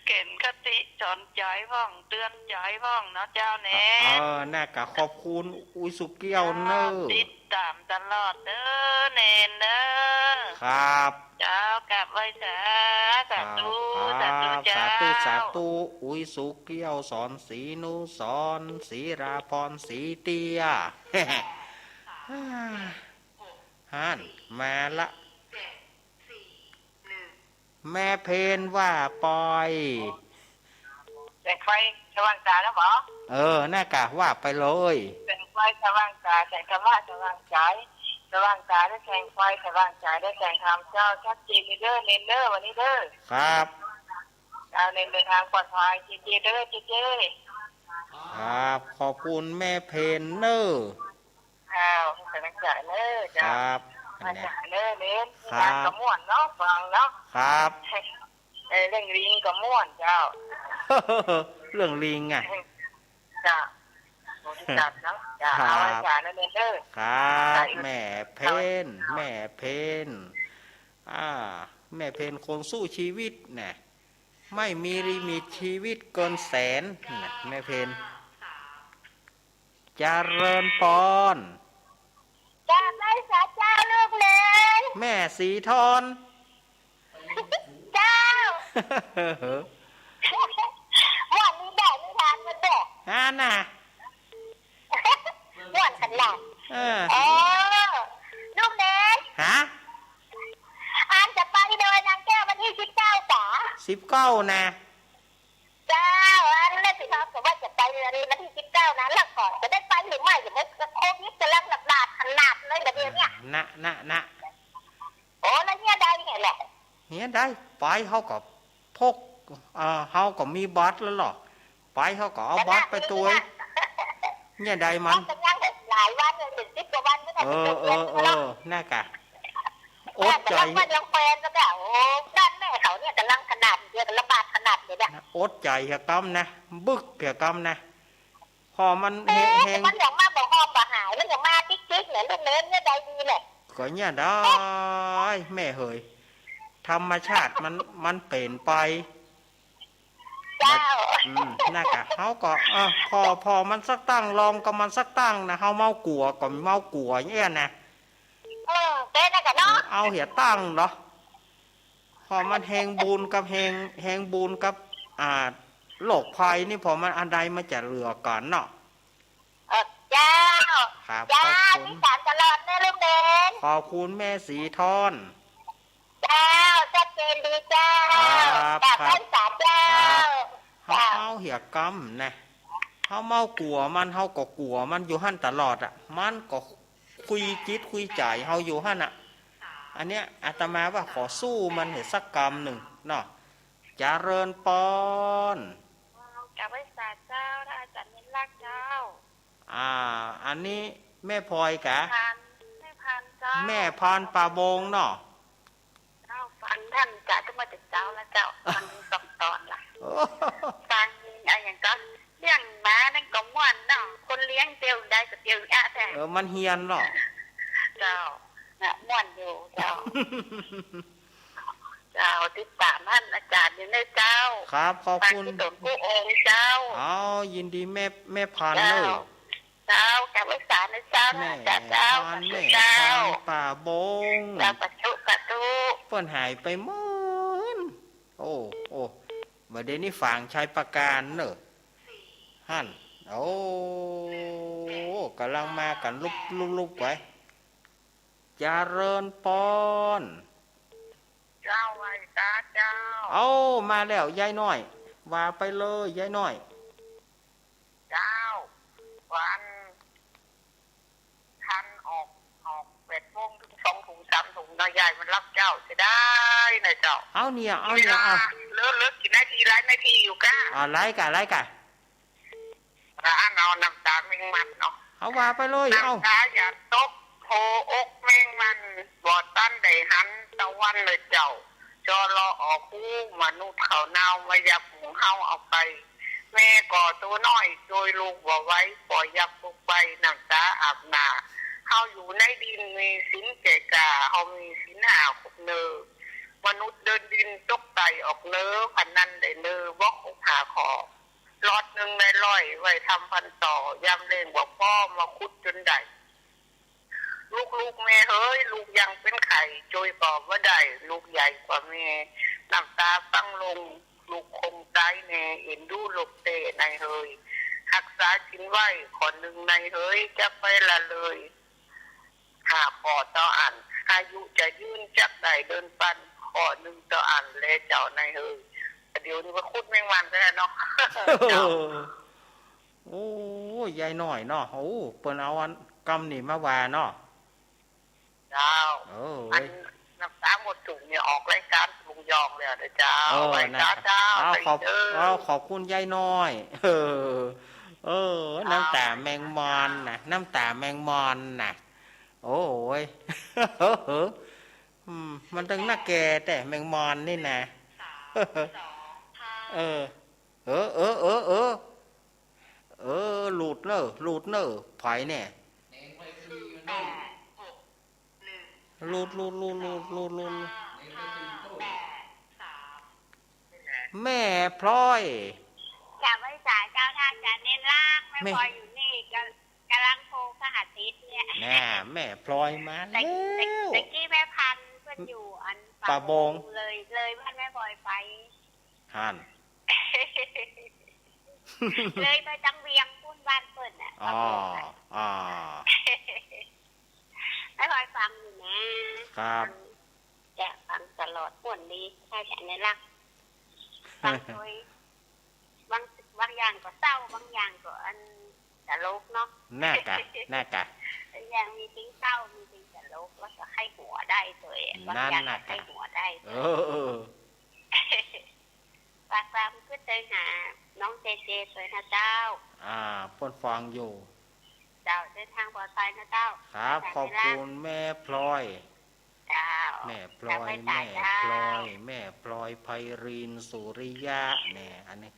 เก่นคติสอนใจพ่องเตือนใจพ่องเนาะเจ้าเนนน่ากะขอบคุณอุยสุเกี้ยวเนอติดตามตลอดเด้อเนนเด้อครับเจ้ากลับไว้สาธุสาธุเจ้าสาธุอุยสุเกี้ยวสอนสีนุสอนสีราพรสีเตียฮั่นมาละแม่เพนว่าปอยแสงไฟสว่างตาแล้วหมอน่ากะว่าไปเลยแสงไฟสว่างตาแสงธรรมะสว่างใจสว่างตาได้แสงไฟสว่างใจได้แสงธรรมเจ้าชัดเจนเด้อเนนเด้อวันนี้เด้อครับเอาเนนเดินทางปลอดภัยเจเด้อเจครับขอบคุณแม่เพนเนอแสงใจเด้อจ้าครับมาจากเด้อเนนงานก็ม่วนเนาะฟังเนาะครับเรื่องลิงก็ม่วนเจ้าเรื่องลิงอ่ะจ้าจัดเนาะจ้าเอาอาจารย์นั่นเด้อครับแม่เพนแม่เพนแม่เพนคนสู้ชีวิตเนี่ยไม่มีลิมิตชีวิตเกินแสนนะแม่เพนเจริญปอนจ้าไม่สาเจ้าลูกเลยแม่สีทอนเจ้าวันนี้ได้ไม่ทานมาเด็กน่ะม่วนขนาดลูกเด็กอันจะไปโดยนางแก้ววันที่19จ๋า19นะเจ้าอันนั้นสิครับแต่ว่าจะไปวันที่19นะแล้วก่อนจะได้ไปหรือไม่จะไม่โควิดจะเริ่มระบาดขนาดเลยแบบนี้นะโอ้แล้วเนี่ยได้ไงแหละเนี่ยได้ไปเขาก็พกเขาก็มีบัตรแล้วหรอไปเขาก็เอาบัตรไปตัวเนี่ยได้มันหลายวันเลยถึง10 กว่าวันก็ได้น่ากะอดใจยังแฟนก็ได้โอ้ด้านแม่เขาเนี่ยกำลังขนาดเดียวกันระบาดขนาดเดียวกันอดใจเหี่ยกำนะบึกเหี่ยกำนะพอมันแห้งมันอย่างมาบอกหอมบ่หายมันอย่างมาติ๊กๆเนี่ยลูกเล่นเนี่ยได้ดีเลยก็เนี่ยได้แม่เฮยธรรมชาติมันเปลี่ยนไปน่ากะเขาก็พอมันสักตั้งลองก็มันสักตั้งนะเขาเมากลัวก็เมากลัวเนี่ยนะเป็นอะไรกันเนาะเอาเหี่ยตั้งเนาะพอมันแหงบูนกับแหงบูนกับโรคภัยนี่พอมันอันใดมันจะเหลือก่อนเนาะเจ้าจ้าที่สารตลอดแม่ลูกเด่นขอบคุณแม่สีทอนเจ้าชัดเจนดีเจ้าแต่ท่านสาเจ้าเขาเหี่ยกำนะเขาเมากลัวมันเขาก็กลัวมันอยู่หั่นตลอดมันก็คุยจิตคุยใจเขาอยู่หั่นอันเนี้ยอาตมาว่าขอสู้มันเห็นสักกรรมหนึ่งเนาะเจริญปอนกับไว้สาเจ้าถ้าอาจารย์นิรักเจ้าอันนี้แม่พลอยกะแม่พันเจ้าแม่พานป่าบงเนาะเจ้าฟันท่านจะต้องมาจากเจ้าแล้วเจ้าฟันตอนล่ะฟันอะไรอย่างก็เลี้ยงม้านั่นก็ม่วนเนาะคนเลี้ยงเตียวได้ก็เตียวแต่มันเฮียนเนาะเจ้าม่วนอยู่เจ้าติดตามท่านอาจารย์อยู่ในเจ้าครับขอบคุณที่ตนกู้องค์เจ้ายินดีแม่พันเลยเจ้ากับวิสาในเจ้าแม่พันเจ้าป่าบงเจ้าประตูเปิ้นหายไปหมดโอ้บัดเดี๋ยวนี้ฝั่งชายประการเนอะหั่นกำลังมากันลุกไว้เจริญปอนเจ้าไว้ตาเจ้ามาแล้วยายน้อยว่าไปเลยยายน้อยเจ้าวันทันออก8 โมงถึง2 ถุง 3 ถุงน้อยใหญ่มันรับเจ้าจะได้นะเจ้าเนี่ยเลิกกี่นาทีไล่นาทีอยู่ก้าไล่กะร้านเอาน้ำตาเมงมันเนาะว่าไปเลยน้ำตาอย่าตกโผอกเมงมันบอดตั้นได้หันตะวันเลยเจ้าจอรอออกคู่มนุษย์เขาเน่ามายับหูเฮาเอาไป แม่ก่อตัวน้อยโดยลูกบ่ไว้ปล่อยยักปลุกไปน้ำตาอาบหน้าเฮาอยู่ในดินมีสินแก่กาเฮามีสินหาคบเนอมนุษย์เดินดินตกไตออกเนื้อพันนันได้เนื้อบ่คบหาคอรอดหนึ่งในร้อยไว้ทำพันต่อยำเล่งบอกพ่อมาคุดจนได้ลูกแม่เฮ้ยลูกยังเป็นไข่โจยตอบว่าได้ลูกใหญ่กว่าแม่น้ำตาตั้งลงลูกคงใจแน่เอ็นดูลูกเตะในเฮยหักษาชิ้นไหวขอหนึ่งในเฮยจะไปละเลยหาขอต่ออันอายุจะยืนจักได้เดินปันขอหนึ่งต่ออันและเจ้าในเฮยเดี๋ยวนี้ว่าคุดแมงวันได้เนาะ โอ้ยายน้อยเนาะโอ้เปิ้นเอาอันกำนี่มาว่าเนาะ เจ้า โอ้ อั ย นน้ำตาหมดถุงเนี่ยออกรายการลุงยองเลยนะเจ้า เออ ราย นะ การเจ้า ขอบคุณยายน้อยน้ำตาแมงมอนนะน้ำตาแมงมอนนะโอ้ย มันต้องน่าแก่แต่แมงมอนนี่นะเออหลุดเนอะไผเนี่ย แดงไปฟรีกันด้วย หลุด แดงไปฟรีตู้ แม่พลอย จะไม่จ่ายเจ้าท่านจะเน้นล่างไม่ ไม่ พออยู่นี่กำลังโทรสหัสทิศเนี่ย น่ะแม่พลอยมา แต่ แล้ว แต่กี้แม่พันธุ์เพื่อนอยู่อัน ป่าบง เลยบ้านแม่พลอยไป หัน เลยไปจังเวียงพุ่นบ้านเปิ่นอ่ะ อ๋ออ๋อ แม่พลอยฟังอยู่นะครับ จะฟังตลอดม่วนดีใช่ฉันในรักฟังโดยบางอย่างก็เศร้าบางอย่างก็อันตลกเนาะ น่ากะ บางอย่างมีทิ้งเศร้ามีทิ้งตลกแล้วก็ให้หัวได้เลยบางอย่างก็ให้หัวได้ เออ ฝากความเพื่อเจอหาน้องเจเจสวยนะเจ้า เพิ่นฟังอยู่ เจ้าเดินทางปลอดภัยนะเจ้า ครับ ขอบคุณแม่พลอย เจ้า แม่พลอย แม่พลอยไพรินสุริยะเนี่ยอันนี้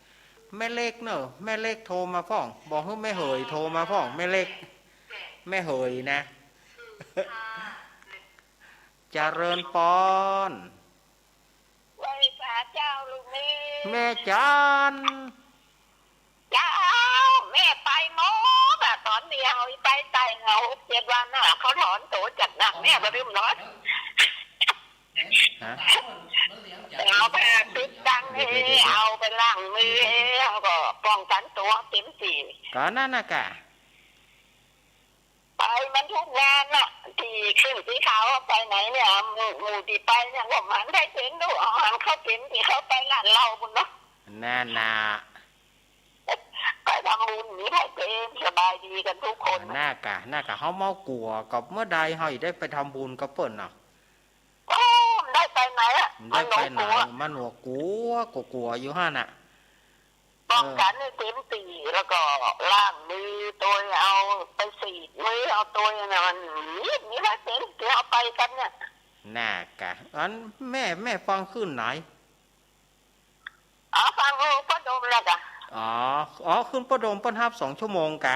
แม่เล็กเนอะแม่เล็กโทรมาพ่องบอกให้แม่เหยโทรมาพ่องแม่เล็ก แม่เหยนะ เจริญปอน ไหว้พระเจ้าลูกนี้ แม่จัน เจ้าแม่ไปโมกอะตอนเดียวไปไต่เงา7 วันน่ะเขาถอนตัวจากหนักแม่ไปริมร้อน ฮะ เอาไปติดตังนี่เอาไปล้างมือเอาก็ป้องกันตัวเต็มที่ ก็นั่นน่ะกะ ไปมันทุกงานน่ะที่ขึ้นสีขาวไปไหนเนี่ยหมู่ที่ไปเนี่ยว่ามันได้เห็นดูอาหารเขากินที่เขาไปร้านเหล้าบุญเนาะ น่าน่ะ ไปทำบุญนี่ให้เต็มสบายดีกันทุกคน น่ากะเฮาเมากลัวกับเมื่อใดเฮาได้ไปทำบุญกับเปิ้นน่ะ โอ้ได้ไปไหนอ่ะ ได้ไปไหน ตัว มันหัวกลัวอยู่หั่นน่ะ ป้องกันให้เต็มที่แล้วก็ล้างมือตัวเอาไปสีดมือเอาตัวเนี่ยมันนี่ให้เต็มที่เอาไปกันเนี่ย น่ากะอันแม่ฟังขึ้นไหน เอาฟังพ่อดมแล้วจ้ะ ขึ้นประดมเปิ้นฮับ2 ชั่วโมงกะ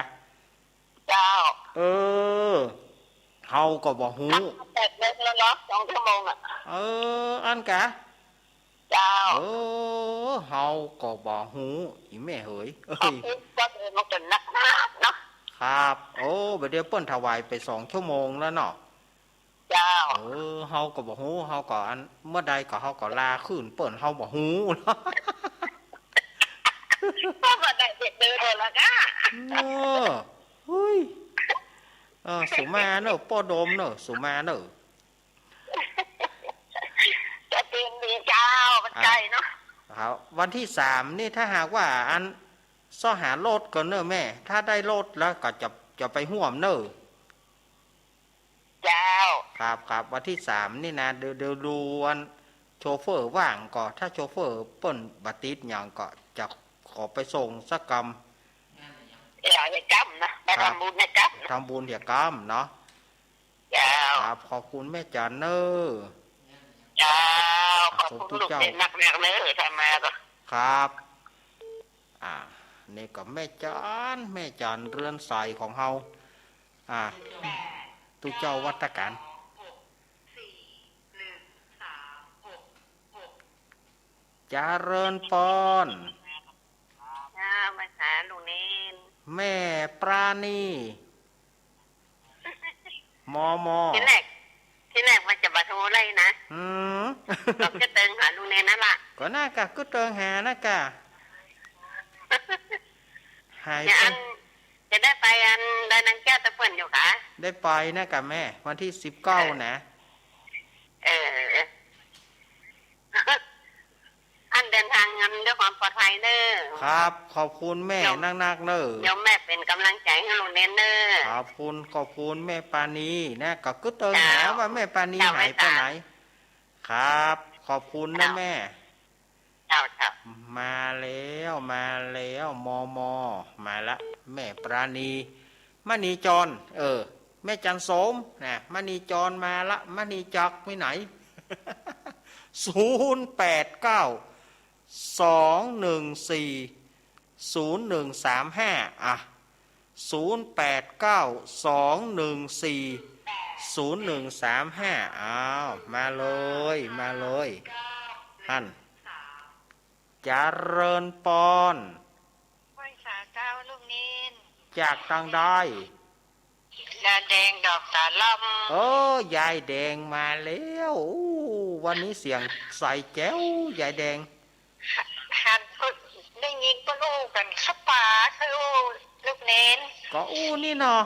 เจ้า เฮาก็บ่ฮู้ 8 เดือนแล้วเนาะ2 ชั่วโมงอ่ะ อันกะ เจ้า เฮาก็บ่ฮู้อีแม่เฮย ขอบคุณก็เดินมาจนนักหนาเนาะ ครับบัดเดี๋ยวเปิ้นถวายไป2 ชั่วโมงแล้วเนาะ เจ้า เฮาก็บ่ฮู้เฮาก็อันเมื่อใดก็เฮาก็ลาขึ้นเปิ้นเฮาบ่ฮู้เนาะ ก็มาได้7 เดือนแล้วก็ เฮ้ยสุมาเนอะป้อดมเนอะสุมาเนอะ จะเตรียมดีเจ้ามันใจเนาะ ครับวันที่3นี่ถ้าหากว่าอันซ่อหารถก่อนเนอะแม่ ถ้าได้รถแล้วก็จะไปห่วมเนอะ เจ้า ครับวันที่3นี่นะเดี๋ยวดูวันโชเฟอร์ว่างก็ถ้าโชเฟอร์เปิ้นบัติดอย่างก็จะขอไปส่งสักกรรม อย่าให้จำนะไปทำบุญนะจำ ทำบุญเหี่ยกรรมเนาะ เจ้า ครับขอบคุณแม่จันเนอะ เจ้าขอบคุณลูกเด่นนักเรียนเลยทำมาก็ ครับ นี่ก็แม่จันเรือนใสของเฮาตุเจ้าวัตการเจริญปอนมาหาลุงเนน แม่ปราณีมอที่แรกมันจะบาโทรเลยนะเราจะเติงหาลุงเนนนั่นล่ะก็น่ากะก็เติงหานะกะหายไปจะได้ไปได้นางแก้วตะเปิ่นอยู่คะได้ไปนะกะแม่วันที่19นะอันเดินทางด้วยความปลอดภัยเนอะครับขอบคุณแม่นักๆเนอะเดี๋ยวแม่เป็นกำลังใจให้ลุงเนนเนอะขอบคุณแม่ปานีนะก็เติงหาว่าแม่ปานีหายไปไหนครับขอบคุณนะแม่มาแล้วมอมาละแม่ปราณีมณีจรแม่จันโสมนะมณีจรมาละมณีจักไม่ไหน089-214-0135089-214-0135อ้าวมาเลยท่านเจริญปอนไม่สาเก้าลูกนินจากทางได้ยายแดงดอกตาลำยายแดงมาแล้ววันนี้เสียงใส่แก้วยายแดงหันก็ได้ยินก็ลูกกันขับป่าคือลูกเน้นก็นี่เนาะ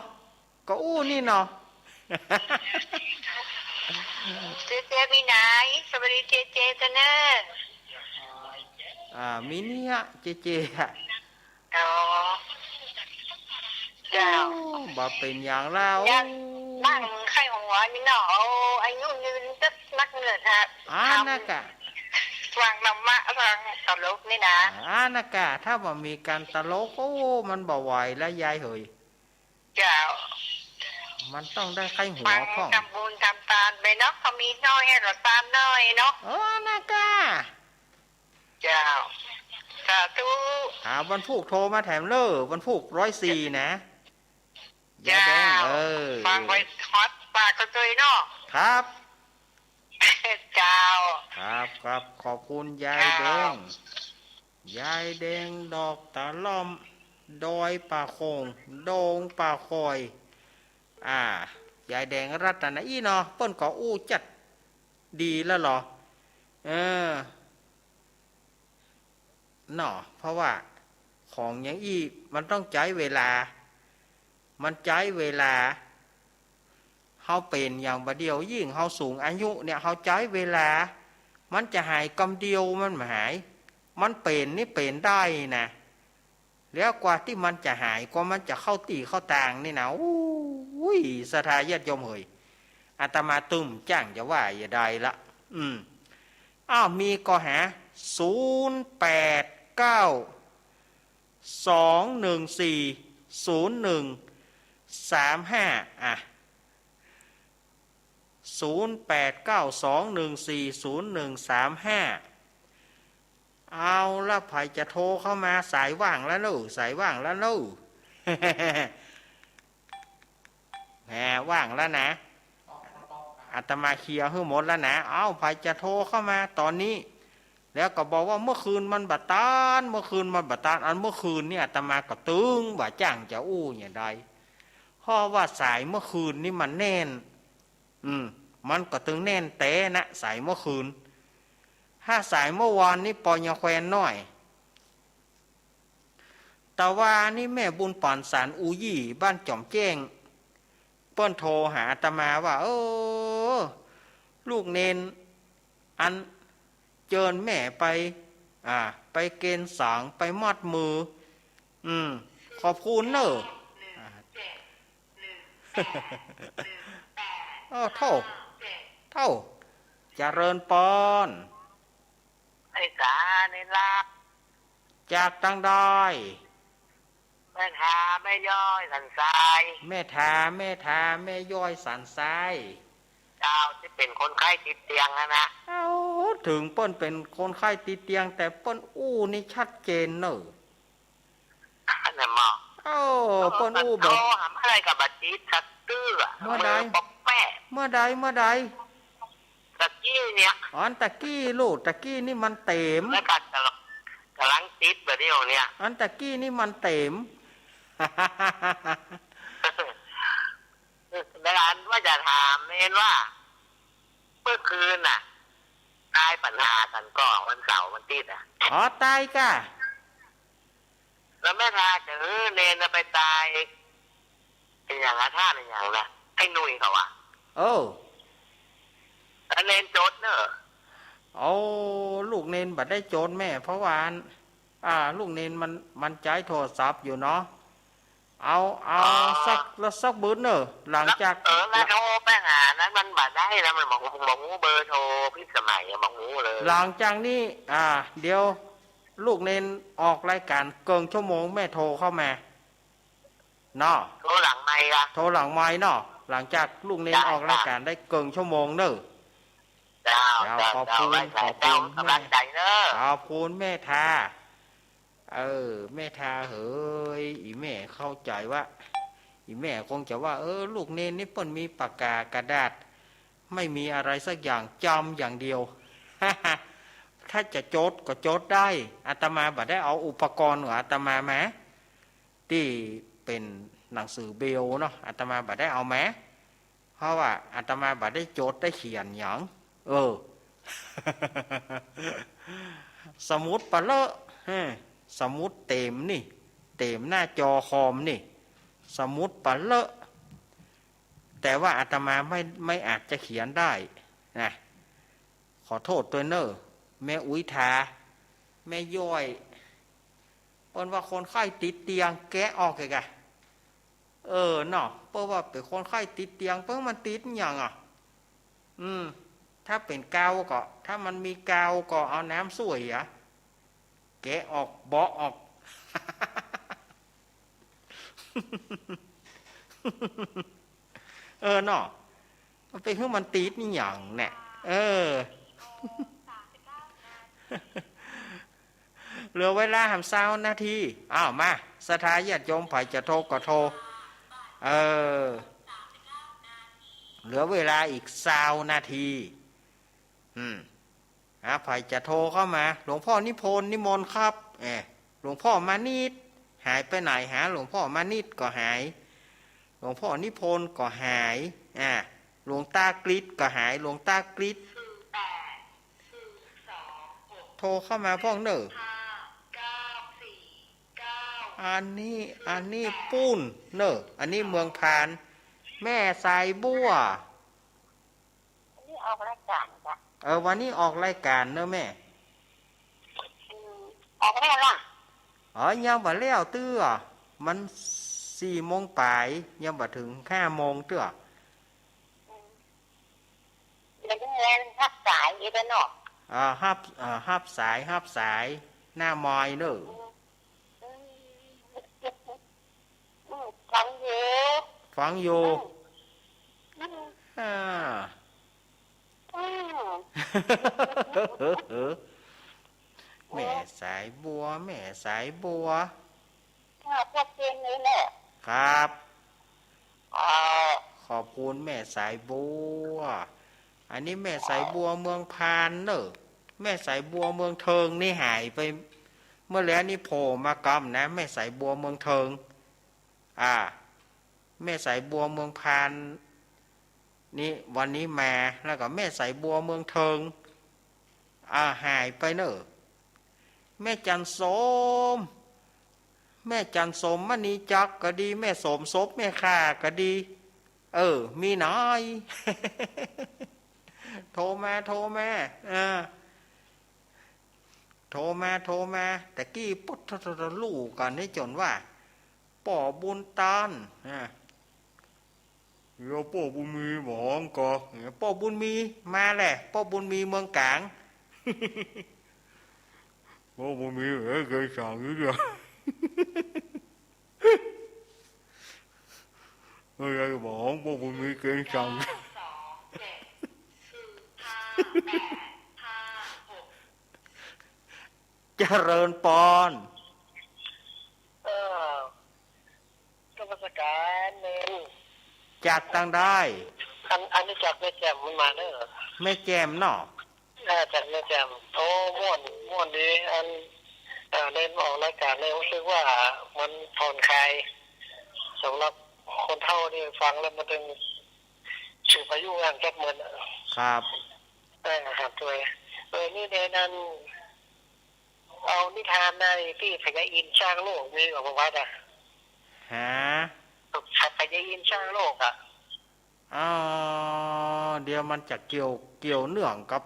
เจมีไหนสวัสดีเจกันเนอะมิเนี่ยเจอ๋อเจ้าบ่เป็นอย่างแล้วบ้างไข้ของหัวนี่เนาะอายุยืนจะนักเงินฮะนักะวางนำมาทางตลกนี่นะนักะถ้าว่ามีการตลกมันบ่ไหวแล้วยายเฮยเจ้ามันต้องได้ไข้หัวข้องทำบุญทำทานไปเนาะเขามีน้อยให้เราตามน้อยเนาะนักะเจ้าสาธุวันพุธโทรมาแถมเล่อวันพุธ104นะยายแดงฟังไว้ฮอตปากกระตุยเนาะครับเจ้าครับขอบคุณยายแดงดอกตะล่อมดอยป่าโคงโดงป่าคอยยายแดงรัตนะอีเนาะเปิ้นก็จัดดีแล้วเหรอเนาะเพราะว่าของอย่างอีมันต้องใช้เวลาเฮาเป็นอย่างบะเดียวยิ่งเฮาสูงอายุเนี่ยเฮาใช้เวลามันจะหายกำเดียวมันหายมันเป็นนี่เป็นได้นะแล้วกว่าที่มันจะหายกว่ามันจะเข้าตีเข้าตางนี่นะสถาญาติโยมเฮยอาตมาตึมจ้างจะว่าอย่าได้ละมีก็หา089-214-0135 089-214-0135เอาละไผจะโทรเข้ามาสายว่างแล้วลูกว่างแล้วนะอาตมาเคลียร์ให้หมดแล้วนะเอาไผจะโทรเข้ามาตอนนี้แล้วก็บอกว่าเมื่อคืนมันบัดตานอันเมื่อคืนเนี่ยอาตมาก็ตึงบ่จ้างจะอย่างใดเพราะว่าสายเมื่อคืนนี่มันแน่นมันก็ตึงแน่นแต่นะสายเมื่อคืนถ้าสายเมื่อวานนี่ปอยาแควนน้อยแต่ว่านี่แม่บุญป่อนสารอูยี่บ้านจอมแจ้งเปิ้นโทรหาอาตมาว่าลูกเนนอันเจิญแม่ไปเกณฑ์สางไปมัดมือขอบคุณเนอะเท่าเจริญปอนไอ้กาในลาจากตังได้แม่ทาแม่ย่อยสันทรายแม่ทาแม่ย่อยสันทรายเจ้าที่เป็นคนไข้ติดเตียงนะถึงเปิ้นเป็นคนไข้ติดเตียงแต่เปิ้นนี่ชัดเจนเนอะ โอ้เปิ้นอู้แบ โทร บ หาอะไรกับบัตรจีชักตื้อ เมื่อใด ป๊อกแป้ เมื่อใดตะกี้เนี่ย อ๋อนตะกี้ลูกตะกี้นี่มันเต็ม แล้วก็กำลังติดแบบเดียวเนี่ย อันตะกี้นี่มันเต็ม แล้วอันว่าจะถามเมนว่าเมื่อคืนน่ะได้ปัญหากันก็วันเสาร์วันติดอ่ะ อ๋อตายก่ะ แล้วแม่ทาจะเนนไปตายเป็นอย่างอาท่าเป็นอย่างนะให้หนุ่ยเขาอ่ะ โอ้ แล้วเนนโจดเนอะ เอาลูกเนนบัดได้โจรแม่ เพราะว่าลูกเนนมันใจโทรศัพท์อยู่เนาะเอาสักบื้นเนอะหลังจาก แล้วโทรไปหานั้นมันบัดได้แล้วมันบอกงูเบอร์โทรพี่สมัยบอกงูเลย หลังจากนี้เดี๋ยวลูกเนนออกรายการเกินชั่วโมงแม่โทรเข้ามาเนาะ โทรหลังไม่ละ โทรหลังไม้เนาะหลังจากลูกเนนออกรายการได้เกินชั่วโมงเนอะ เจ้า ขอบคุณ เจ้ากำลังใจเนอะ ขอบคุณแม่ทาแม่ทาเฮ้ยอีแม่เข้าใจว่าอีแม่คงจะว่าลูกเนนนี่เปิ้นมีปากกากระดาษ ไม่มีอะไรสักอย่างจำอย่างเดียว ถ้าจะโจทย์ก็โจทย์ได้อาตมาบัดได้เอาอุปกรณ์ของอาตมามาที่เป็นหนังสือเบลเนาะอาตมาบัดได้เอามาเพราะว่าอาตมาบัดได้โจทย์ได้เขียนอย่างสมุดปะเลอะสมุดเต็มนี่เต็มหน้าจอคอมนี่สมุดปะเลอะแต่ว่าอาตมาไม่อาจจะเขียนได้นะขอโทษตัวเนอร์แม่อุ้ยทาแม่ย่อยเปิ้นว่าคนไข้ติดเตียงแกะออกไงเนาะเพราะว่าเป็นคนไข้ติดเตียงเพราะมันติดอย่างถ้าเป็นกาวก็ถ้ามันมีกาวก็เอาน้ำสวยแกะออกเบาะออก เนาะมันเป็นคือมันติดนี่อย่างเนี่ยเหลือเวลา30 นาทีมาสถาญาติโยมไผจะโทรก็โทรเหลือเวลาอีก20 นาทีไผจะโทรเข้ามาหลวงพ่อนิมนต์ครับหลวงพ่อมานิดหายไปไหนหาหลวงพ่อมานิดก็หายหลวงพ่อนิพนธ์ก็หายหลวงตากริดก็หายหลวงตากริดโทรเข้ามาพ่องเนอะอันนี้ปุ้นเนอะอันนี้เมืองพานแม่สายบัว นี่ออกรายการจ้ะ วันนี้ออกรายการเนอะแม่ ออกแล้วล่ะ ยังบ่แล้วเตื้อมัน4 โมงปลายยังบ่ถึง5 โมงเตื้อ เดี๋ยวเงินทับสายอีกแล้วเนาะ ฮับสายหน้ามอยเนอะ ฟังอยู่ แม่สายบัวพวกเจนนี่แหละ ครับขอบคุณแม่สายบัวอันนี้แม่สายบัวเมืองพานเนอะแม่สายบัวเมืองเทิงนี่หายไปเมื่อแล้วนี่โผล่มากำนะแม่สายบัวเมืองเทิงแม่สายบัวเมืองพานนี่วันนี้มาแล้วก็แม่สายบัวเมืองเทิงหายไปเนอะแม่จันสมมณีจักก็ดีแม่สมศพแม่ข่าก็ดีมีน้อย โทรมาโทรมาแต่กี้ปุ๊บลูกกันนี่จนว่าป่อบุญตานเดี๋ยวป่อบุญมีหมองก็ป่อบุญมีมาแหละป่อบุญมีเมืองกลาง ป่อบุญมีเคยสั่งนี่เดียวอะไรหมองป่อบุญมีเคยสั่งเจริญปอน การเน้น จากตังได้ อันนี้จากแม่แจ่มมันมาเด้อ แม่แจมเนาะ จากแม่แจ่มโอ้ม่วนดีเล่นออกรายการเลยรู้สึกว่ามันผ่อนคลายสำหรับคนเฒ่านี่ฟังแล้วมันเป็นสูบอายุงานแก๊บเหมือน ครับ ครับตัวนี่เดนั้น เอานิทานในที่พญาอินทร์สร้างโลกมีของวัดอ่ะ ฮะ พญาอินทร์สร้างโลกอ่ะ อ๋อเดี๋ยวมันจะเกี่ยวเนื่องกับ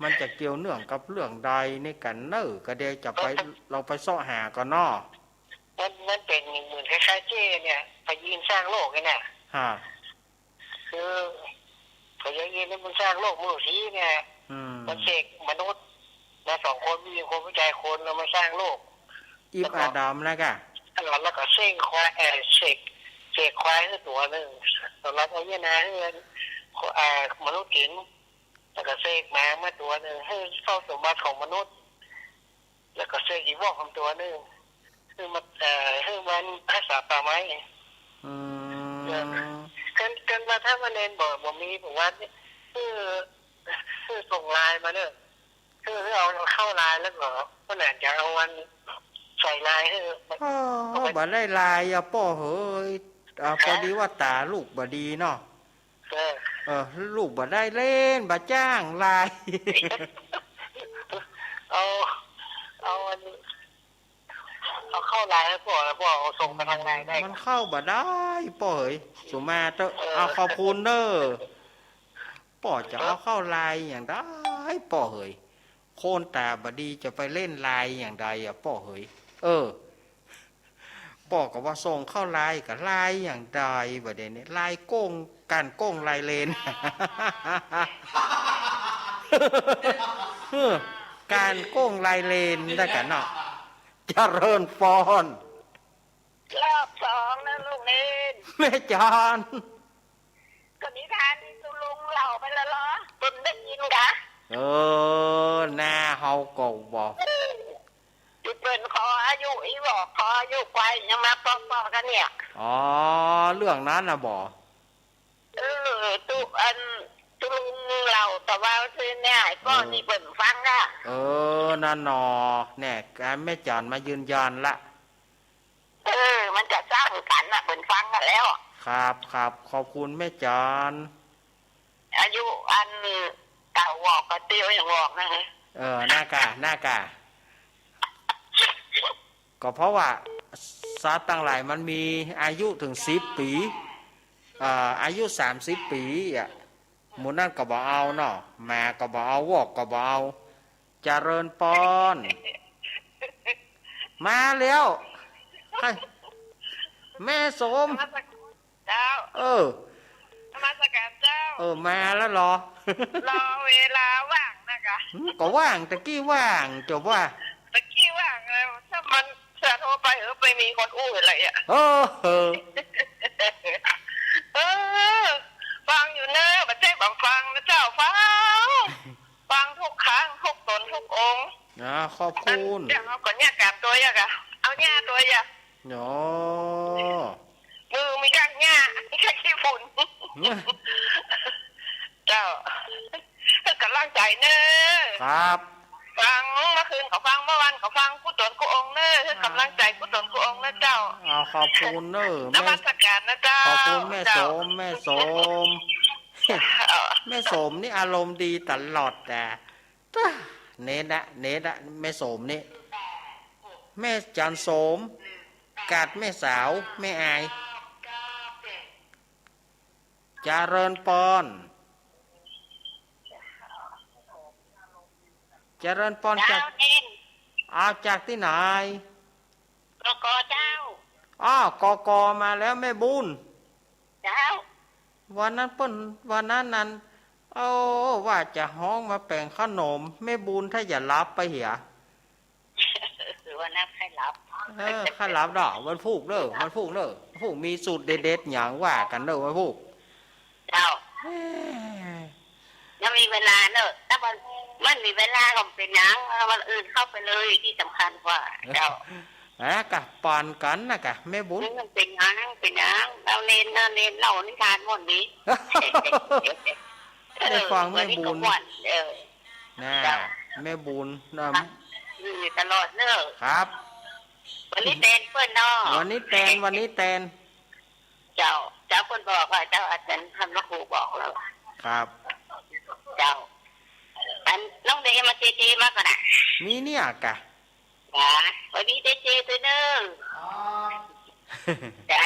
มันจะเกี่ยวเนื่องกับเรื่องใดในกันเนอก็เดี๋ยวจะไปเราไปเสาะหาก่อนเนาะ มันเป็นเหมือนคล้ายๆเจ้เนี่ยพญาอินทร์สร้างโลกไงเนี่ย ฮะ คือพญาอินทร์นี่มันสร้างโลกมนุษย์ที่เนี่ย มันเสกมนุษย์มาสองคนมีคนวิจัยคนแล้วมาสร้างโลก อิบอาดามแล้วก็ แล้วก็เส้นควายเสกควายให้ตัวหนึ่งสำหรับเอาเนี่ยนะเงินมนุษย์กินแล้วก็เสกแมวมาตัวหนึ่งให้เข้าสมบัติของมนุษย์ แล้วก็เสกอีวอกของตัวหนึ่งคือมันให้มันรักษาป่าไม้กันมาถ้ามาเน้นบ่มีผมว่าคือส่งไลน์มาเนี่ยคือเอาเข้าไลน์แล้วก็คนไหนจะเอาวันใส่ไลน์ให้บ่ได้ลายอ่ะป้อเฮ้ยพอดีว่าตาลูกบ่ดีเนาะลูกบ่ได้เล่นบ่จ้างลาย เอาเข้าไลน์ให้พ่อแล้วพ่อเอาส่งมาทางไลน์ได้มันเข้าบ่ได้ป้อเฮ้ยสุมาเตอเอาขอบคุณเด้อป้อจะเอาเข้าไลน์อย่างได้ป้อเฮ้ยโคนตาบ่ดีจะไปเล่นไลน์อย่างใดอ่ะป้อเฮ้ยป้อก็ว่าส่งเข้าไลน์กับไลน์อย่างใดบ่เดี๋ยวนี้ไลน์โก้งการโก้งไลน์เลน การโก้งไลน์เลนได้กันเนาะเจริญพร รอบสองนะลูกเนน แม่จอน ก็นิทานที่ตุลุงเล่าไปแล้วเหรอตุนได้ยินกะ หน้าเฮาก็บอก จุดเปิดขออายุอีบอกขออายุไกวยังมาปอกกันเนี่ย อ๋อเรื่องนั้นนะบอก ตุลุงเล่าแต่ว่าคือเนี่ยก็นี่เปิดฟังนะนั่นนอเนี่ยการแม่จอนมายืนยันละมันจะสร้างกันนะเปิดฟังกันแล้วครับขอบคุณแม่จอนอายุเก่าวอกก็เตี้ยวอย่างวอกนะฮะหน้ากาก็เพราะว่าสัตว์ต่างหลายมันมีอายุถึง10 ปีอายุ30 ปีอ่ะหมู่นั่นก็บ่เอาเนาะแม่ก็บ่เอาวอกก็บ่เอาเจริญปอนมาแล้วแม่สมเจ้ามาสการเจ้ามาแล้วรอเวลาว่างนะคะก็ว่างตะกี้ว่างจบว่าตะกี้ว่างเลยถ้ามันโทรไปไปมีคนอู้อะไรอ่ะฟังอยู่เนอะประเทศบางฟังนะเจ้าฟังทุกครั้งทุกตนทุกองค์ขอบคุณเดี๋ยวเอาก่อนเนี่ยการตัวยังอะเอาเนี่ยตัวยังมือมีข้างเนี่ยมีข้างขี้ฝุ่นเจ้ากำลังใจเนอะครับฟังเมื่อคืนเขาฟังเมื่อวันเขาฟังผู้ตนผู้องค์เนอะคือกำลังใจผู้ตนผู้องค์นะเจ้าขอบคุณเนอะนมัสการนะเจ้าขอบคุณแม่สมแม่สมนี่อารมณ์ดีตลอดแต่เนตะแม่สมนี่แม่จันสมกัดแม่สาวแม่อายเจริญปอนเจริญปอนจากที่ไหนกเจ้ากมาแล้วแม่บุญเจ้าวันนั้นว่าจะห้องมาแป่งขนมแม่บุญถ้าอย่ารับไปเหียวันนั้นใครรับข้ารับดอกวันพูกเด้อพูกมีสูตรเด็ดๆอย่างว่ากันเด้อวันพูกเจ้ายังมีเวลาเนอะถ้ามันมีเวลาก็เป็นยังมันอื่นเข้าไปเลยที่สำคัญกว่าเจ้า กะปานกันนะกะแม่บุญ มันเป็นอ้างเราเน้นเรานิทานหมดนี้ ได้ฟังแม่บุญ เออ นะแม่บุญนะ อยู่ตลอดเนอะ ครับ วันนี้เต้นเพื่อนเนาะ วันนี้แตน เจ้าคนบอกว่าเจ้าอาจารย์ท่านพระครูบอกเรา ครับ เจ้าอันน้องเดมาเจมากกว่าน่ะ มีเนี่ยกะ จ้าวันนี้เจตัวเนอะจ้า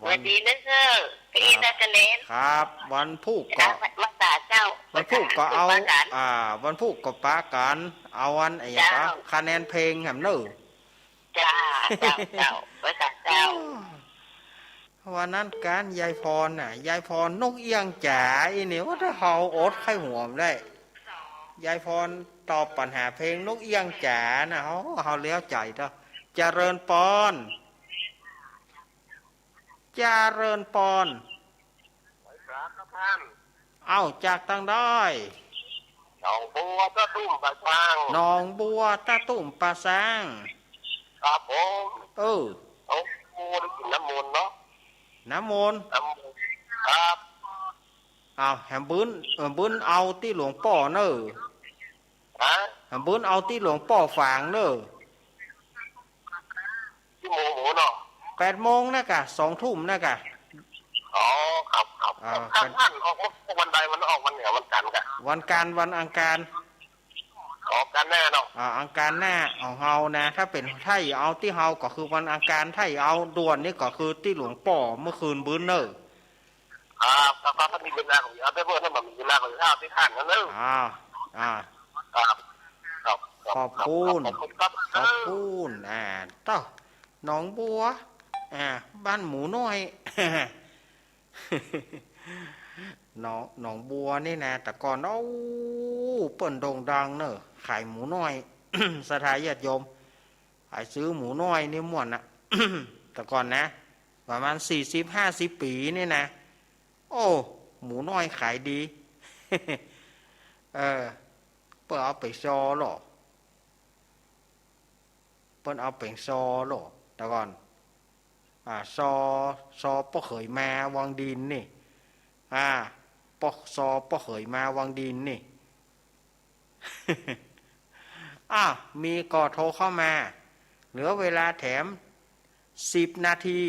วั วัน นนี้เนอะพี่นักเล่น ครับ วันพุก จ้า ก็ ภาษาเจ้า วันพุกก็เอา ภาษา วันพุกก็ปากันเอาวันไอ้ยังก็คะแนนเพลงแหมเนอะ จ้าภาษาเจ้า วันนั้นการยายพรน่ะยายพรนกเอียงจ๋าอีเนี่ยว่าถ้าเฮาอดไข้หัวมได้ยายพรตอบปัญหาเพลงนกเอียงจ๋าน่ะเฮาเลี้ยวใจเด้อเจริญปอนเจริญปอนเอ้าจากตั้งได้ หนองบัวก็ตุ้มปลาช่าง หนองบัวตาตุ่มปลาซาง ครับผม เอามูลกินน้ำมูลเนาะ น้ำมนต์ น้ำมูลครับ เอาแหมบื้นเอาที่หลวงป่อเนอะ ฮะ แหมบื้นเอาที่หลวงป่อฝางเนอะ ที่หมูเนาะ 8 โมงนะกะ2 ทุ่มนะกะ อ๋อครับท่านออกวันใดมันออกวันเหนือวันจันทร์กัน วันอังคาร ออกกันแน่เนาะ อังคารหน้าเอาเฮานะถ้าเป็นไทยเอาที่เฮาก็คือวันอังคารไทยเอาด่วนนี่ก็คือที่หลวงป่อเมื่อคืนบื้นเนอะ ครับถ้าท่านมีเวลาของเอาได้เพื่อนท่านแบบมีเวลาของข้าวที่ท่านนั่นเนอะ ครับ ขอบคุณ ครับ ขอบคุณต่อหนองบัวบ้านหมูน้อย หนองบัวนี่นะแต่ก่อนเปิ่นโด่งดังเนอะขายหมูน้อย สถานญาติโยมขายซื้อหมูน้อยนี่ม่วนนะ แต่ก่อนนะประมาณ40-50 ปีนี่นะโอ้หมูน้อยขายดี เเปิ่นเอาไปซอหรอเปิ้นเอาไปซอหรอแต่ก่อนซอป้อเขยมาวางดินนี่ป้อเขยมาวางดินนี่ มีกอโทรเข้ามาเหลือเวลาแถม10 นาที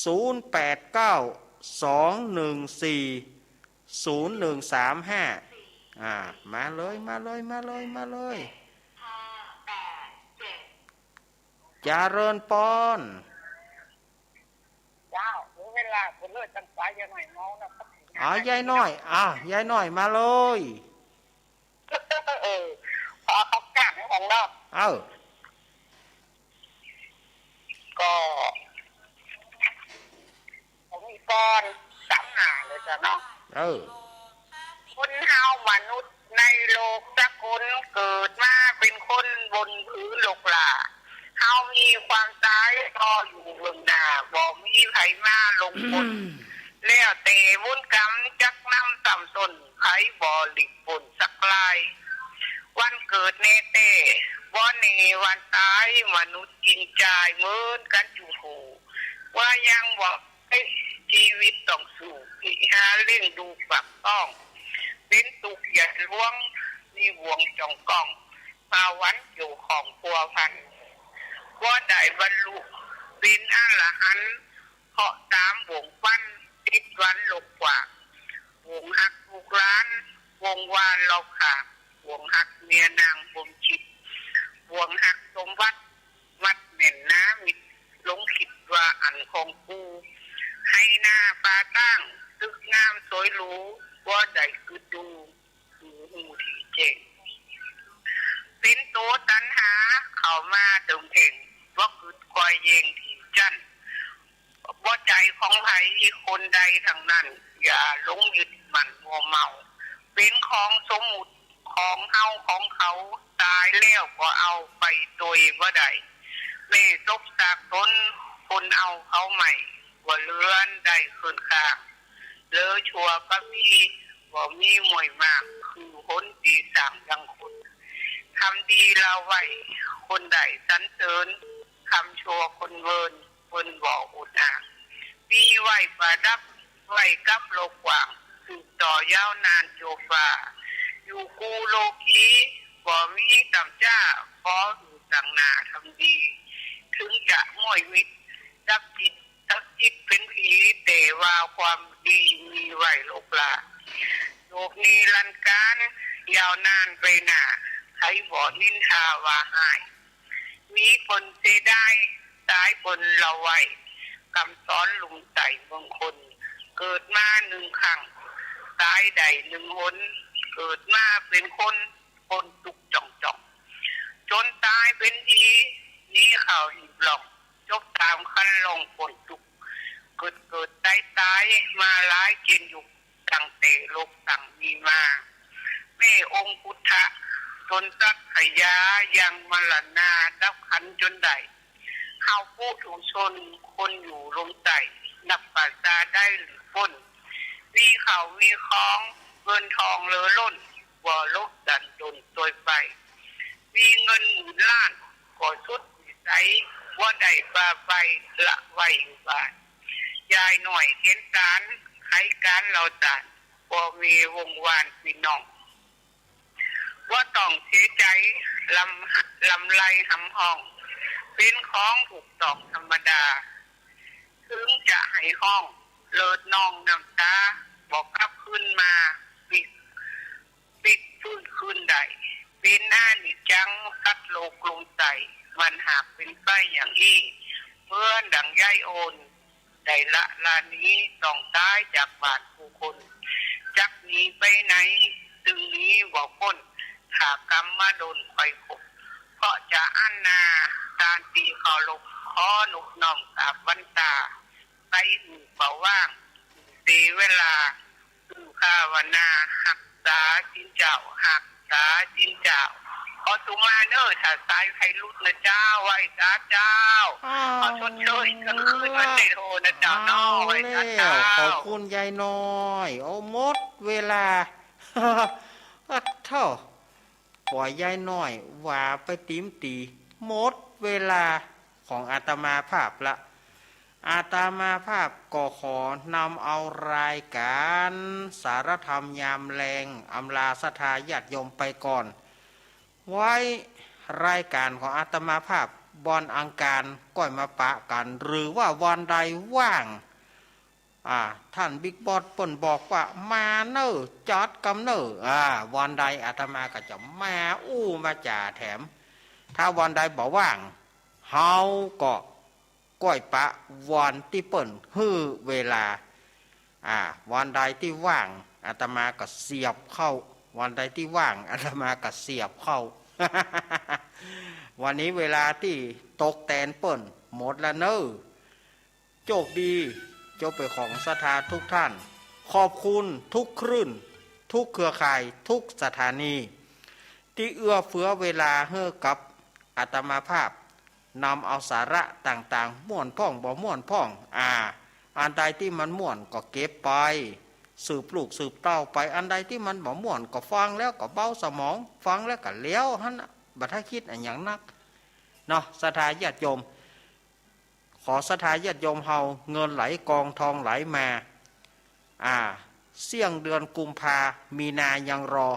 0892140135มาเลยเจริญปอน เจ้าเวลาคนเลิกตั้งใจยังไงเมานะ ยายน้อยยายน้อยมาเลย พอเขากล้าของเรา ก็ผมมีก้อนสามหนาเลยจ้ะเนาะคนเฮามนุษย์ในโลกสักคนเกิดมาเป็นคนบนพื้นโลกลาเฮามีความตายก็อยู่เบื้องหน้าบ่มีไผมาลงบนแล้วแต่วุ้นกรรมจักนำต่ำตนไผบ่หลีกผลสักลายวันเกิดเนเต้วันเนวันตายมนุษย์ยิงใจเหมือนกันอยู่โหว่ายังบอกชีวิตต้องสู้ที่หาเลี้ยงดูปากต้องเป็นตุกอย่าล้วงมีวงจองกล้องมาวันอยู่ของพัวพันว่าได้บรรลุเป็นอรหันต์เพราะตามวงฟันติดวันหลบกว่าวงหักลูกร้านวงวานเราขาดวงหักเมียนางผมชิดวงหักสมวัดวัดเหม็นน้ำมิดหลงคิดว่าอันของกูให้หน้าปลาตั้งตึกงามสวยหรูว่าได้คือดูหูที่เจ๋งเป็นโตตันหาเข้ามาตึงเพ่งว่าคือควายเยงที่จันว่าใจของไผคนใดทั้งนั้นอย่าหลงยึดมันมัวเมาเป็นของสมมุติของเฮาของเขาตายแล้วก็เอาไปตัวว่าใดแม่ซบสากตนคนเอาเขาใหม่ว่าเลื่อนได้คืนค่าเลอชัวปะพี่ว่ามีมวยมากคือคนตีสามยังคนเฮา ำดีเราไว้คนใดสรรเสริญคำชัวคนเวินเวินบอกอุดอามีไว้ประดับไว้กับโลกกว้างสืบต่อยาวนานโจฟ้าอยู่กูโลกีบ่มีต่ำจ้าขออยู่ต่างหน้าทำดี ถึงจะง่อยวิตจับจิตเป็นผีแต่ว่าความดีมีไว้โลกละโลกนี้ลันการยาวนานไปหน้าใครบ่นินทาว่าหายมีคนเสียได้ตายบนเราไว้คำสอนลุงใส่เมืองคนเกิดมาหนึ่งครั้งตายใดหนึ่งหนเกิดมาเป็นคนตุกจ่องจนตายเป็นทีนี้ข่าวหีบหลอกจบตามคันลงฝนตุกเกิดตายมาหลายเกณฑ์อยู่ตั้งแต่โลกตั้งมีมาแม่องค์พุทธะจนสักขยายังมรณาดับขันจนใดเข้าผู้ถูกชนคนอยู่ลมใจนับปัสตาได้หรือพ้นมีเขามีของเงินทองเลอล้นว่าลบดันจนตัวไปมีเงินหมื่นล้านก่อสุดวิสัยว่าใดปลาไปละไว้อยู่บ้านยายหน่อยเห็นการไขการเราจัดพอมีวงวานพี่น้องว่าต้องเสียใจลำไรหำห้องเป็นของถูกต้องธรรมดาถึงจะให้ห้องเลิศน้องน้ำตาบอกกลับขึ้นมาปิดฟื้นคืนใดเป็นหน้านิจังสัดโลกลงใจมันหากเป็นไปอย่างอี้เมื่อดังย่ายโอนได้ละลานี้ต้องตายจากบาดผู้คนจักหนีไปไหนจึงนี้บอกพ้นหากกรรมมาโดนไฟขบเพราะจะอันนาการตีขอลกขอหนุกน้อมกราบวันตาไปหูเป่าว่างเสียเวลาคือข้าวนาหักษาจินเจ้าหักษาจินเจ้าขอสุมาเนอร์ถ้าสายไพรุษนะเจ้าไว้จ้าเจ้าขอชดเชยกันคืนวันเดโทนะเจ้าน้อไว้จ้าเจ้าขอบคุณยายน้อยโอ้หมดเวลา เท่าปล่อยยายน้อยว่าไปตีหมดเวลาของอาตมาภาพละอาตมาภาพก็ขอนำเอารายการสารธรรมยามแรงอำลาศรัทธาญาติโยมไปก่อนไว้รายการของอาตมาภาพบอนอังการก้อยมาปะกันหรือว่าวันใดว่างท่านบิ๊กบอสเปิ่นบอกว่ามาเนอจอดกำเนอวันใดอาตมาก็จะมามาจ่าแถมถ้าวันใดบอกว่างเฮาก็ก้อยปะวันที่เปิ่นฮื้อเวลาวันใดที่ว่างอาตมาก็เสียบเข้าวันใดที่ว่างอาตมาก็เสียบเข้า วันนี้เวลาที่ตกแตนเปิ่นหมดแล้วเนอโชคดีจบไปของศรัทธาทุกท่านขอบคุณทุกคลื่นทุกเครือข่ายทุกสถานีที่เอื้อเฟื้อเวลาให้กับอาตมาภาพนำเอาสาระต่างๆม่วนพ่องบ่ม่วนพ่องอันใดที่มันม่วนก็เก็บไปสืบลูกสืบเต้าไปอันใดที่มันบ่ม่วนก็ฟังแล้วก็เบาสมองฟังแล้วก็เลี้ยวหั่นบัดถ้าคิดอันอย่างนักเนาะศรัทธาญาติโยมขอศรัทธาญาติโยมเฮาเงินไหลกองทองไหลมาเสี่ยงเดือนกุมภามีนายังรอ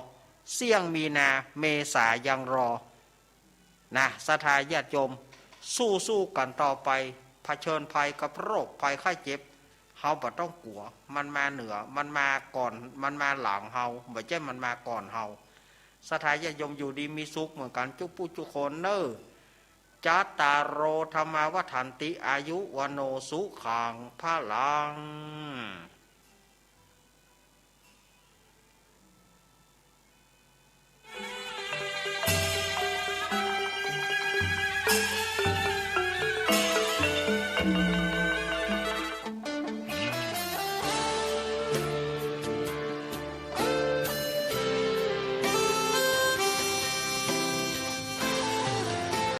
เสี่ยงมีนาเมษายังรอนะศรัทธาญาติโยมสู้กันต่อไปเผชิญภัยกับโรคภัยไข้เจ็บเฮาบ่ต้องกลัวมันมาเหนือมันมาก่อนมันมาหลังเฮาบ่ใช่มันมาก่อนเฮาศรัทธาญาติโยมอยู่ดีมีสุขเหมือนกันจุปุจุคนเนอจัตตารโอธรรมวัฏันติอายุวโนสุขังพลัง